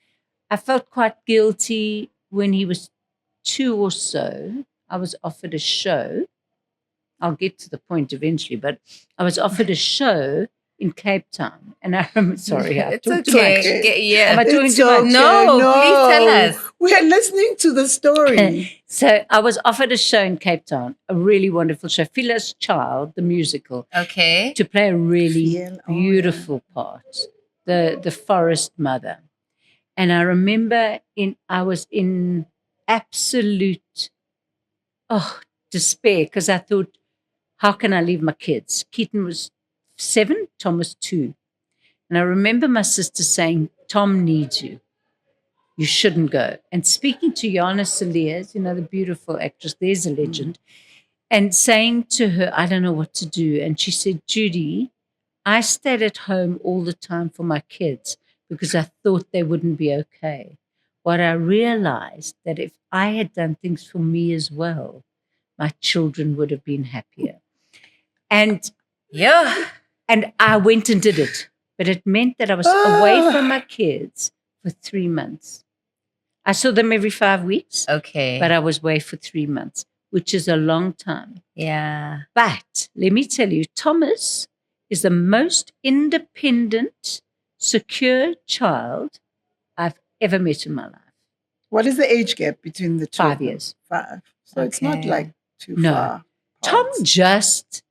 I felt quite guilty when he was 2 or so. I was offered a show. I'll get to the point eventually, but I was offered a show in Cape Town. And I remember, sorry, I it's talked okay. too much. Yeah. Am I talking too much? No, please tell us. We are listening to the story. So I was offered a show in Cape Town, a really wonderful show, Philo's Child, the musical. Okay. To play a really beautiful part, the forest mother. And I remember I was in absolute despair, because I thought, how can I leave my kids? Keaton was 7, Tom was 2. And I remember my sister saying, Tom needs you. You shouldn't go. And speaking to Yana Saliers, the beautiful actress, there's a legend, and saying to her, I don't know what to do. And she said, Judy, I stayed at home all the time for my kids because I thought they wouldn't be okay. What I realized that if I had done things for me as well, my children would have been happier. And I went and did it. But it meant that I was away from my kids for 3 months. I saw them every 5 weeks. Okay. But I was away for 3 months, which is a long time. Yeah. But let me tell you, Thomas is the most independent, secure child I've ever met in my life. What is the age gap between the two? 5 years. 5. So it's not like too far. No. Tom just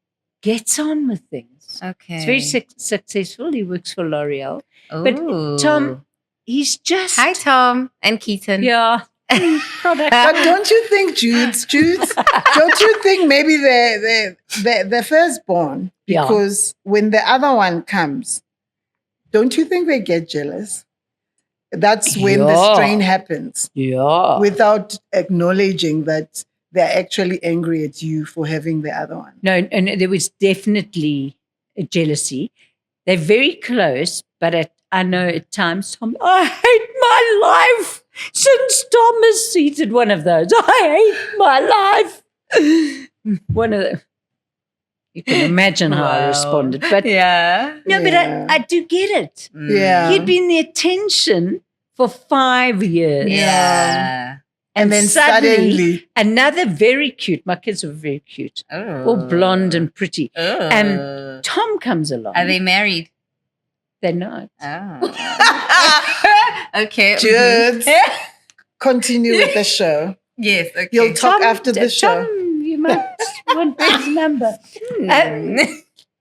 gets on with things. Okay. He's very successful. He works for L'Oreal. Ooh. But Tom, he's just... Hi, Tom and Keaton. Yeah. But don't you think, Judes, don't you think maybe the firstborn, because when the other one comes, don't you think they get jealous? That's when the strain happens. Yeah. Without acknowledging that they're actually angry at you for having the other one. No, and there was definitely a jealousy. They're very close, but I know at times, Tom, I hate my life since Tom has seated one of those. I hate my life. One of them. You can imagine how I responded. But but I do get it. Yeah. He'd been the attention for 5 years. Yeah. And then suddenly another very cute, my kids were very cute, all blonde and pretty. And Tom comes along. Are they married? They're not. Oh. Okay. Jude, continue with the show. Yes. Okay. You'll talk after the show. Tom, you might want his number.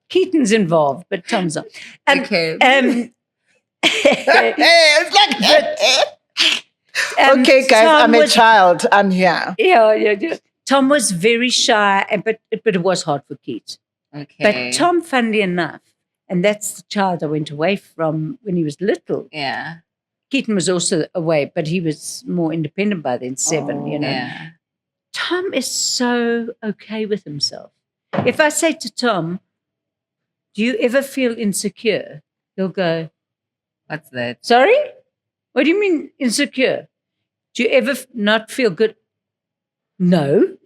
Keaton's involved, but Tom's not. Okay. It's like... Okay, guys, I'm a child. I'm here. Yeah. Tom was very shy, but it was hard for Keith. Okay. But Tom, funnily enough, and that's the child I went away from when he was little. Yeah. Keaton was also away, but he was more independent by then, 7, Yeah. Tom is so okay with himself. If I say to Tom, do you ever feel insecure? He'll go, what's that? Sorry? What do you mean insecure? Do you ever not feel good? No.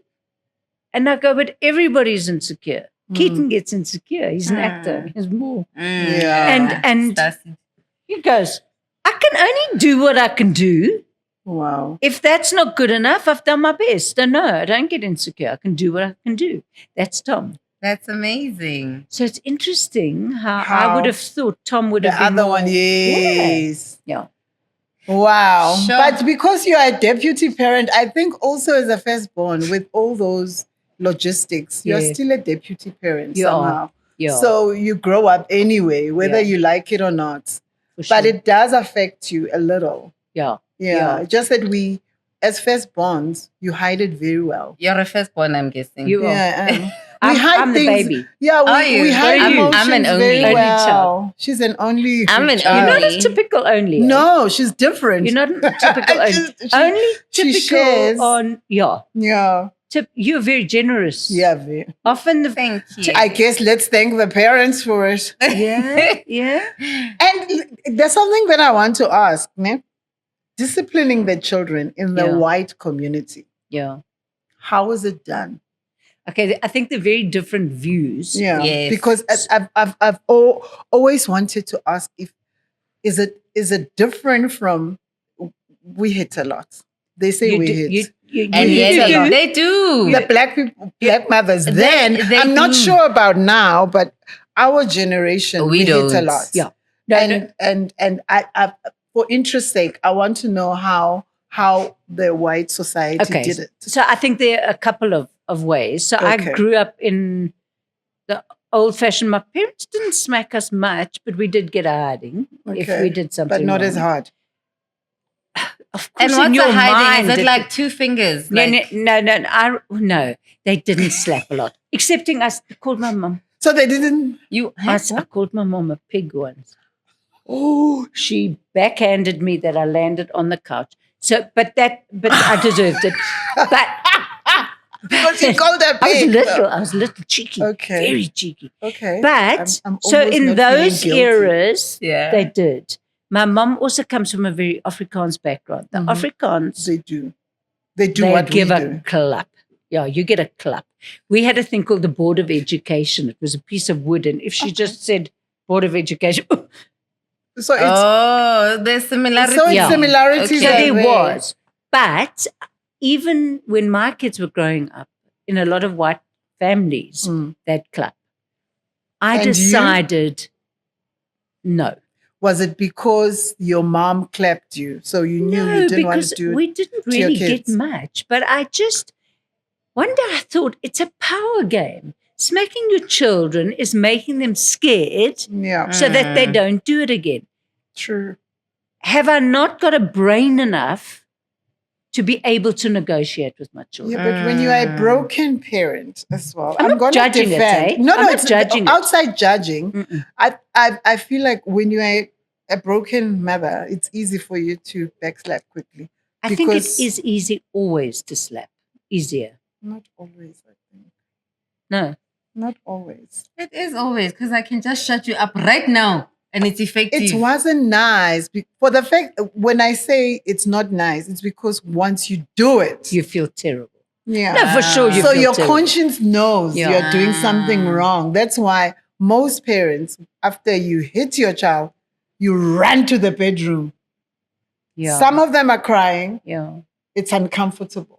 And I go, but everybody's insecure. Keaton gets insecure. He's an actor. He's more. Yeah. And he goes, I can only do what I can do. Wow. If that's not good enough, I've done my best. No, I don't get insecure. I can do what I can do. That's Tom. That's amazing. So it's interesting how I would have thought Tom would have The been other more, one, yes. Yeah. Wow. Sure. But because you are a deputy parent, I think also as a firstborn, with all those logistics, you're Yeah. still a deputy parent You are. somehow. Yeah. So you grow up anyway, whether Yeah. you like it or not. For sure. But it does affect you a little. Yeah. Yeah. Just that we, as firstborns, you hide it very well. You're a firstborn, I'm guessing. You are. Yeah. I'm the baby. Yeah, Are you? we hide What are you? emotions I'm an only. very Only well. child. She's an only. I'm an child. You're not only. a typical only. eh? No, she's different. You're not a typical only. Only she typical shares. on, yeah. Yeah. You're very generous. Yeah. Very. Often the, Thank you. I guess let's thank the parents for it. yeah. And there's something that I want to ask, ne? Disciplining the children in the Yeah. white community. Yeah. How is it done? Okay, I think they're very different views. Yeah, Yes. because I've always wanted to ask if is it different from we hit a lot. They say we hit. And We yes, hit a lot. they do. The black people, black mothers. They- Then they I'm not do. sure about now, but our generation We we hit a don't. lot. Yeah. No, no. And I for interest sake, I want to know how the white society Okay. did it. So I think there are a couple of ways. So I Okay. grew up in the old fashioned. My parents didn't smack us much, but we did get a hiding if Okay. we did something. But not as wrong. hard. Of course, And in what's your a hiding? mind, Is it like 2 fingers? No, Like, no. They didn't slap a lot. Excepting I called my mom. So they didn't. you I called my mom a pig once. Oh, She backhanded me that I landed on the couch. So, but I deserved it. But because you called her I was pig. little cheeky. Okay. Very cheeky. Okay. But I'm so almost in not those feeling guilty. eras, Yeah. they did. My mom also comes from a very Afrikaans background. The Mhm. Afrikaans, They do. They do they what give we a do. clap. Yeah, you get a clap. We had a thing called the Board of Education. It was a piece of wood, and if she just said Board of Education, So it's Oh, there's similarities. so it's Yeah. similarities. Okay. so are there there. was. But even when my kids were growing up, in a lot of white families, Mm. they'd clap. I And you? decided no. Was it because your mom clapped you, so you knew No, you didn't want because to do it? we didn't to your really get kids? much. But I just, one day I thought it's a power game. Smacking your children is making them scared Yeah, so that they don't do it again. true. Have I not got a brain enough to be able to negotiate with my children? Yeah, but when you are a broken parent as well, I'm not gonna judging it, defend. eh? No, I'm no, not it's judging it. outside judging. Mm-mm. I feel like when you are a broken mother, it's easy for you to backslap quickly. I think it Because- is easy always to slap. Easier. Not always, I think. No. Not always. It is always because I can just shut you up right now and it's effective. It wasn't nice. For the fact, when I say it's not nice, it's because once you do it, You feel terrible. yeah. No, for sure you So feel your terrible. conscience knows Yeah. you're doing something wrong. That's why most parents, after you hit your child, you run to the bedroom. Yeah. Some of them are crying. yeah. It's uncomfortable.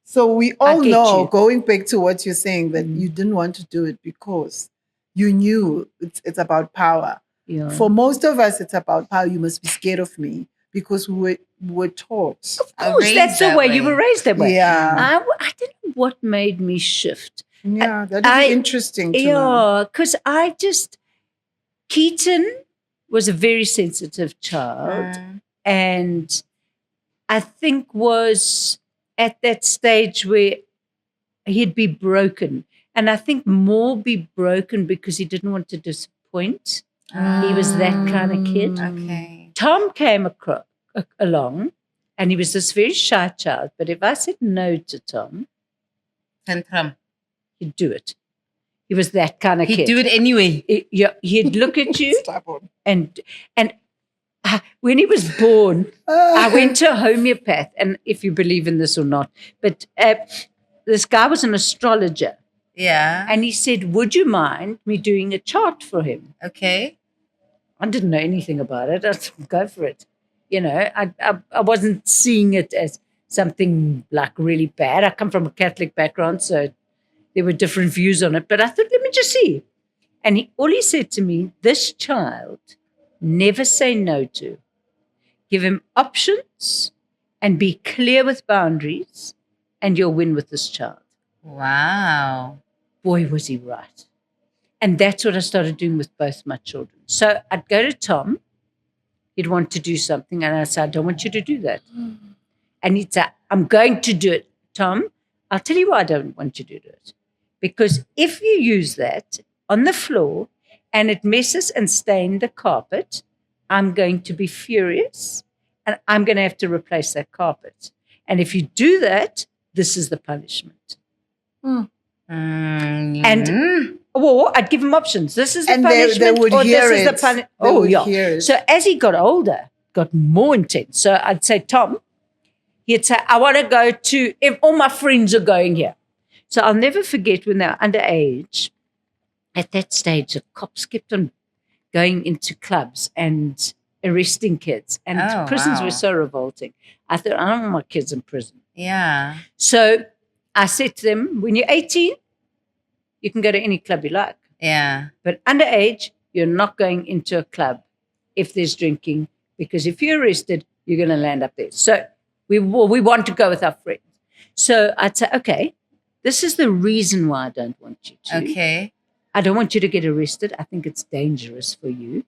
So we all get know, you. going back to what you're saying, that Mm. you didn't want to do it because you knew it's about power. Yeah. For most of us, it's about power. You must be scared of me because we were taught. Of course, raised that's the that way you way. were raised that way. Yeah. I don't know what made me shift. Yeah, that I- is interesting to know. Yeah, because Keaton was a very sensitive child, and I think was at that stage where he'd be broken. And I think more be broken because he didn't want to disappoint. He was that kind of kid. Okay. Tom came along, and he was this very shy child. But if I said no to Tom, Tantrum. he'd do it. He was that kind of He'd kid. do it anyway. He'd look at you, Stubborn. and when he was born, I went to a homeopath, and if you believe in this or not, but this guy was an astrologer, Yeah. And he said, would you mind me doing a chart for him? Okay. I didn't know anything about it. I said, go for it. You know, I wasn't seeing it as something like really bad. I come from a Catholic background, so there were different views on it. But I thought, let me just see. And all he said to me, this child, never say no to. Give him options and be clear with boundaries, and you'll win with this child. Wow. Boy, was he right. And that's what I started doing with both my children. So I'd go to Tom. He'd want to do something, and I'd say, I don't want you to do that. And he'd say, I'm going to do it, Tom. I'll tell you why I don't want you to do it. Because if you use that on the floor and it messes and stains the carpet, I'm going to be furious and I'm going to have to replace that carpet. And if you do that, this is the punishment. And or I'd give him options. This is the punishment, they would or hear this is it. the punishment. They Oh, would yeah. hear it. So as he got older, got more intense. So I'd say, Tom, he'd say, I want to go to, if all my friends are going here. So I'll never forget when they were underage. At that stage, the cops kept on going into clubs and arresting kids. And prisons were so revolting. I thought, I don't want my kids in prison. Yeah. So I said to them, when you're 18, you can go to any club you like. Yeah. But underage, you're not going into a club if there's drinking, because if you're arrested, you're going to land up there. So we want to go with our friends. So I'd say, okay, this is the reason why I don't want you to. Okay. I don't want you to get arrested. I think it's dangerous for you.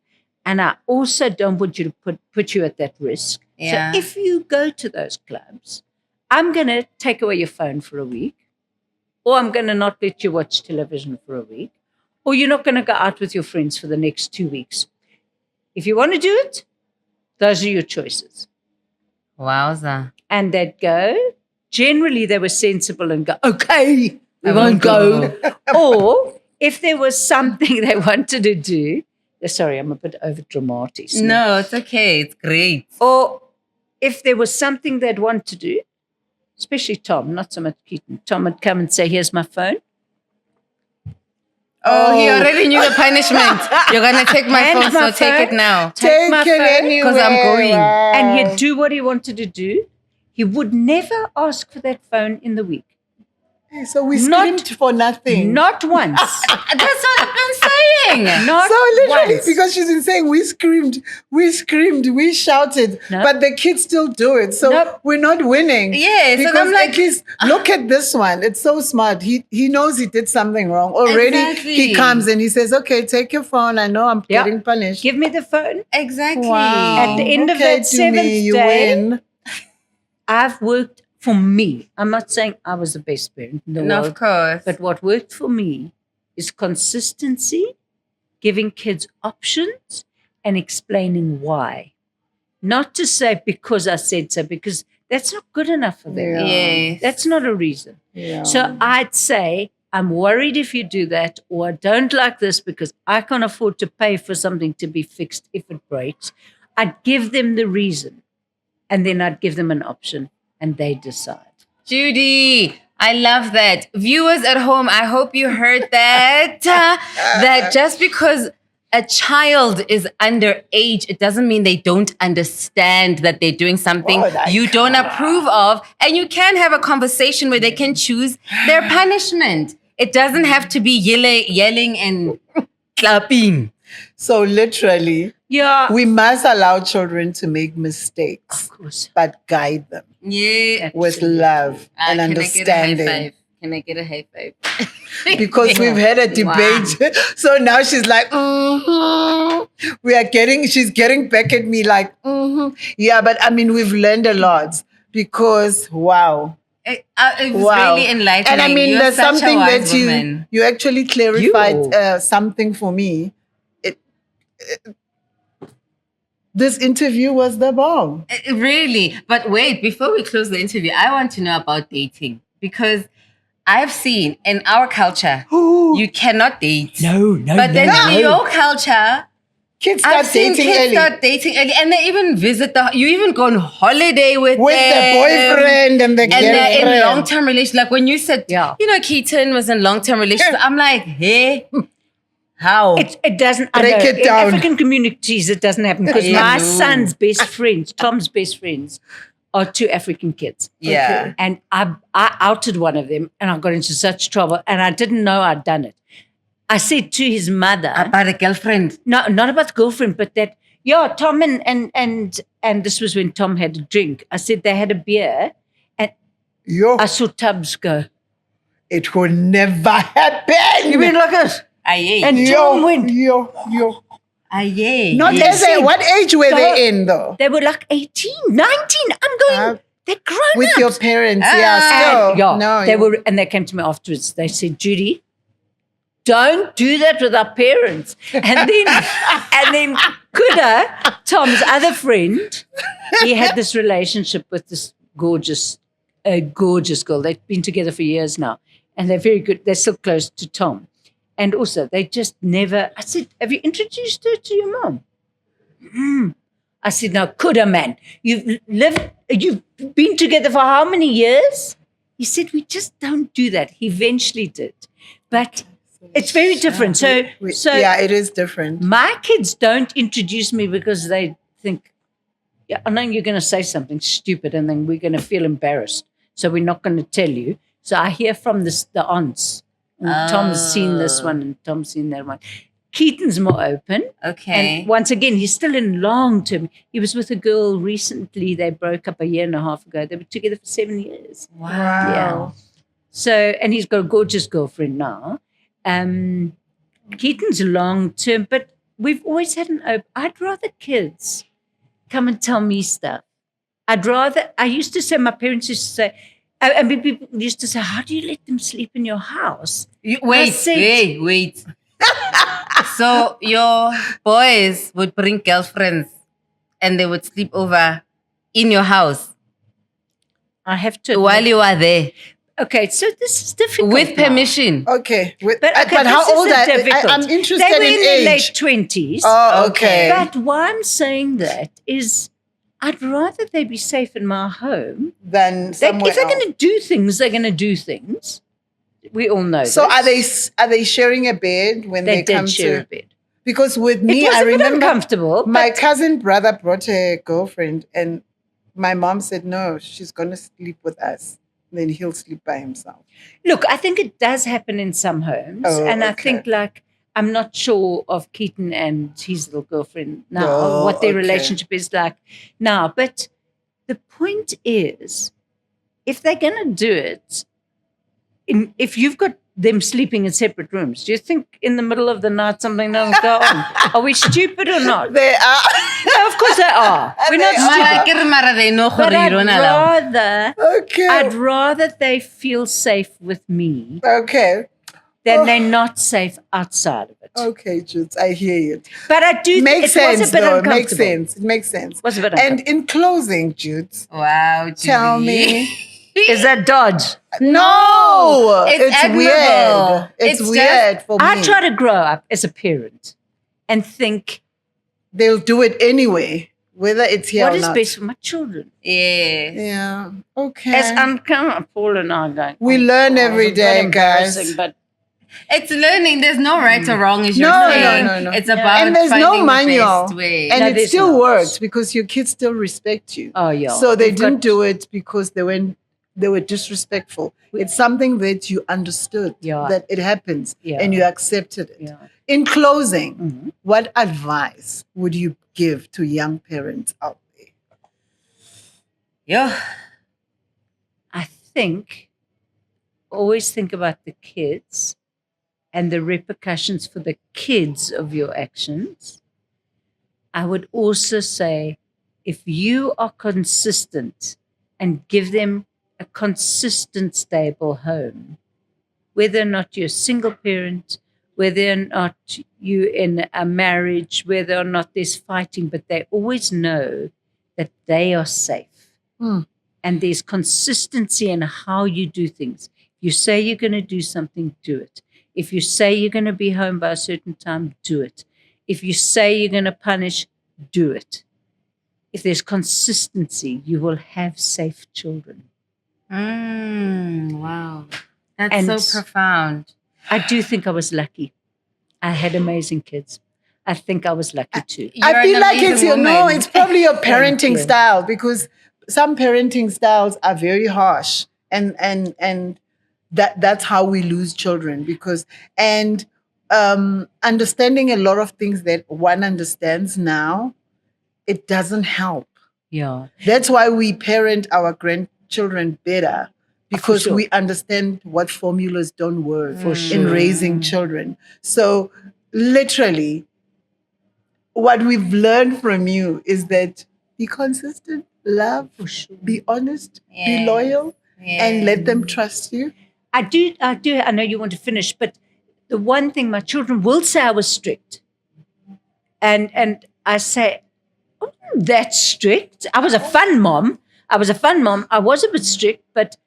And I also don't want you to put you at that risk. Yeah. So if you go to those clubs, I'm going to take away your phone for a week, or I'm going to not let you watch television for a week, or you're not going to go out with your friends for the next 2 weeks. If you want to do it, those are your choices. Wowza. And they'd go. Generally, they were sensible and go, okay, we won't go. Or if there was something they wanted to do, sorry, I'm a bit over dramatic. No, it's okay. It's great. Or if there was something they'd want to do, especially Tom, not so much Keaton. Tom would come and say, here's my phone. Oh, he already knew the punishment. You're going to take my Hand phone, my so take phone. it now. Take my phone. anywhere. Because I'm going. And he'd do what he wanted to do. He would never ask for that phone in the week. So we Not- screamed for nothing. Not once. That's what I've been saying. Not So literally, once. because she's been saying we screamed, we shouted, No. but the kids still do it. So Nope. we're not winning. Yes, and because I'm like- at least look at this one. It's so smart. He knows he did something wrong already. Exactly. He comes and he says, "Okay, take your phone. I know I'm Yep. getting punished." Give me the phone. Exactly. Wow. At the end of Okay, that to 7th me, you day, win. I've worked for me. I'm not saying I was the best parent in the No, world. of course. But what worked for me is consistency, giving kids options, and explaining why. Not to say because I said so, because that's not good enough for them. Yeah. Yes. That's not a reason. Yeah. So I'd say, I'm worried if you do that, or I don't like this because I can't afford to pay for something to be fixed if it breaks. I'd give them the reason, and then I'd give them an option, and they decide. Judy, I love that. Viewers at home, I hope you heard that. That just because a child is underage, it doesn't mean they don't understand that they're doing something you don't approve of. And you can have a conversation where they can choose their punishment. It doesn't have to be yelling and clapping. So literally, Yeah. we must allow children to make mistakes, Of course. but guide them Yeah. with love and Can understanding. I get a high five? Because we've had a debate. So now she's like, she's getting back at me like, yeah, but I mean, we've learned a lot because, wow. It was really enlightening. And I mean, You're there's such a something wise that woman. you actually clarified something for me. This interview was the bomb. Really? But wait, before we close the interview, I want to know about dating because I've seen in our culture, you cannot date. No. But then in your culture, Kids I've start seen dating kids early. start dating early, and they even visit you even go on holiday with With them. the boyfriend and the And they're in girlfriend. long-term relations. Like when you said, Yeah. Keaton was in long-term relations, I'm like, hey, how? It doesn't. Break I know, it in down. African communities, it doesn't happen because Yeah, my no. son's best friends, Tom's best friends, are 2 African kids. Yeah. And I outed one of them, and I got into such trouble, and I didn't know I'd done it. I said to his mother, About a girlfriend. no, not about the girlfriend, but that, Tom and this was when Tom had a drink. I said they had a beer, and Yo, I saw Tubbs go. it will never happen. You went like this. Aye. And Tom went. Yo. Aye. Not They as said, what age were they "Go." in though? They were like 18, 19. I'm going, they're grown With ups. your parents, Ah. yeah. So, And, no, they were, and they came to me afterwards. They said, Judy, don't do that with our parents. And then Kuda, Tom's other friend, he had this relationship with this gorgeous girl. They've been together for years now, and they're very good. They're still close to Tom. And also, they just never. I said, have you introduced her to your mom? I said, no, Kuda, man, you've been together for how many years? He said, we just don't do that. He eventually did, but it's very different. So yeah, it is different. my kids don't introduce me because they think, I know you're going to say something stupid, and then we're going to feel embarrassed. So we're not going to tell you. So I hear from the aunts. And Tom's seen this one, and Tom's seen that one. Keaton's more open. Okay. And once again, he's still in long term. He was with a girl recently. They broke up a year and a half ago. They were together for 7 years. Wow. Yeah. So, and he's got a gorgeous girlfriend now. Keaton's long term, but we've always had an open. I'd rather kids come and tell me stuff. I used to say, my parents used to say, and people used to say, how do you let them sleep in your house? Wait. So your boys would bring girlfriends and they would sleep over in your house I have to. while you are there Okay, so this is difficult. with now. permission. Okay. But how this old is are difficult. I'm interested They were in in their age. late 20s. Oh, okay. But why I'm saying that is I'd rather they be safe in my home. Than somewhere If they're else. going to do things, they're going to do things. We all know So this. are they sharing a bed when They come did share to? a bed. Because with It me, was I a bit remember uncomfortable. my but cousin brother brought a girlfriend, and my mom said no, she's gonna sleep with us. Then he'll sleep by himself. look, I think it does happen in some homes. Oh, and I okay. think, like, I'm not sure of Keaton and his little girlfriend now, Oh, what their okay. relationship is like now. But the point is, if they're going to do it, if you've got them sleeping in separate rooms, do you think in the middle of the night something doesn't go on? Are we stupid or not? They are. No, of course they are. We're not stupid. Mara, they know But you I'd don't allow. Okay. I'd rather they feel safe with me Okay. than they're not safe outside of it. Okay, Jude, I hear you. But I do Makes it was sense, a bit though. It makes uncomfortable. sense. It makes sense. Was a bit And uncomfortable. in closing, Jude, Wow, Judy. tell me. Is that Dodge? No, It's admirable. weird. It's It's weird for me. I try to grow up as a parent and think, They'll do it anyway, whether it's here what or is not. best for my children? Yeah. Yeah. Okay. As uncomfortable, Paul and I going. We learn every it's a bit day, embarrassing, guys. But It's learning. There's no right or wrong, as you're No, saying. no. It's about And there's no finding manual. the best way. And No, it there's still not. works because your kids still respect you. oh yeah. So they We've didn't got- do it because they were disrespectful. It's something that you understood Yeah. that it happens Yeah. and you accepted it. Yeah. In closing, Mhm. what advice would you give to young parents out there? Yeah. I think, always think about the kids and the repercussions for the kids of your actions. I would also say, if you are consistent and give them a consistent, stable home, whether or not you're a single parent, whether or not you're in a marriage, whether or not there's fighting, but they always know that they are safe. Mm. And there's consistency in how you do things. If you say you're going to do something, do it. If you say you're going to be home by a certain time, do it. If you say you're going to punish, do it. If there's consistency, you will have safe children. Wow. That's And so profound. I do think I was lucky. I had amazing kids. I think I was lucky too. You're I feel an like it's amazing woman. it's probably your parenting you. style, because some parenting styles are very harsh, and that's how we lose children, because understanding a lot of things that one understands now, it doesn't help. Yeah. That's why we parent our grandchildren better, because sure. we understand what formulas don't work For in sure. raising children. So literally, what we've learned from you is that be consistent, love, For sure. be honest, be Yes. loyal, and Yes. let them trust you. I do. I know you want to finish, but the one thing my children will say, I was strict. And I say, oh, that's strict. I was a fun mom. I was a bit strict, but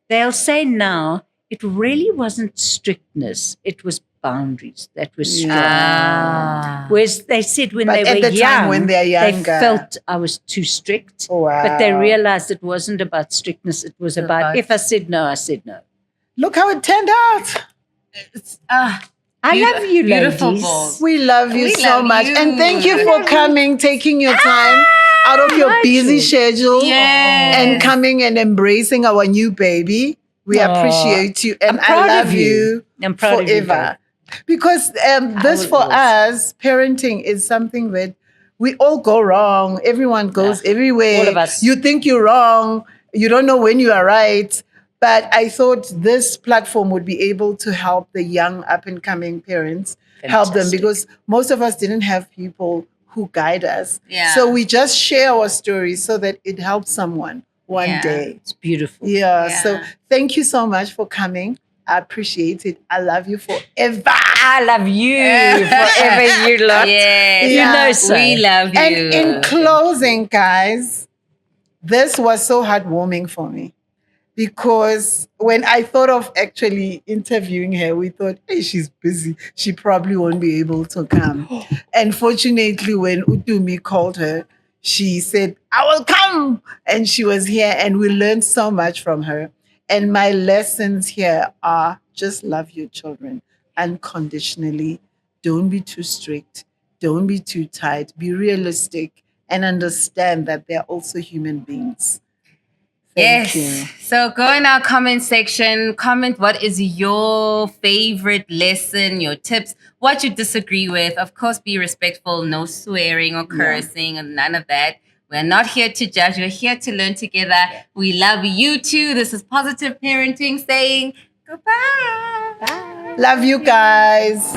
they'll say now, it really wasn't strictness. It was boundaries that were strong. Ah. Whereas they said when But they at were the young, time when they're they younger. felt I was too strict. Wow. But they realized it wasn't about strictness. It was about if I said no, I said no. Look how it turned out. I love you, Beautiful ladies. balls. We love you We so love much. you. And thank you for coming, taking your time out of your busy schedule Yes. and coming and embracing our new baby. We appreciate you. And I'm proud I of love you. you I'm proud of you, forever. Because this will for always. us, parenting is something that we all go wrong. Everyone goes everywhere. all of us. You think you're wrong. You don't know when you are right. But I thought this platform would be able to help the young up-and-coming parents, help them, Fantastic. because most of us didn't have people who guide us. Yeah. So we just share our stories so that it helps someone one day. It's beautiful. Yeah. Yeah. So thank you so much for coming. I appreciate it. I love you forever. I love you forever, you lot. Yes. You Yeah. know so. We love you. And in closing, guys, this was so heartwarming for me, because when I thought of actually interviewing her, we thought, hey, she's busy. She probably won't be able to come. And fortunately, when Utumi called her, she said, I will come. And she was here, and we learned so much from her. And my lessons here are just love your children unconditionally. Don't be too strict. Don't be too tight. Be realistic and understand that they're also human beings. Thank Yes. you. So go in our comment section, comment what is your favorite lesson, your tips, what you disagree with. Of course, be respectful, no swearing or cursing and none of that. We're not here to judge. We're here to learn together. We love you too. This is Positive Parenting saying goodbye. Love you guys.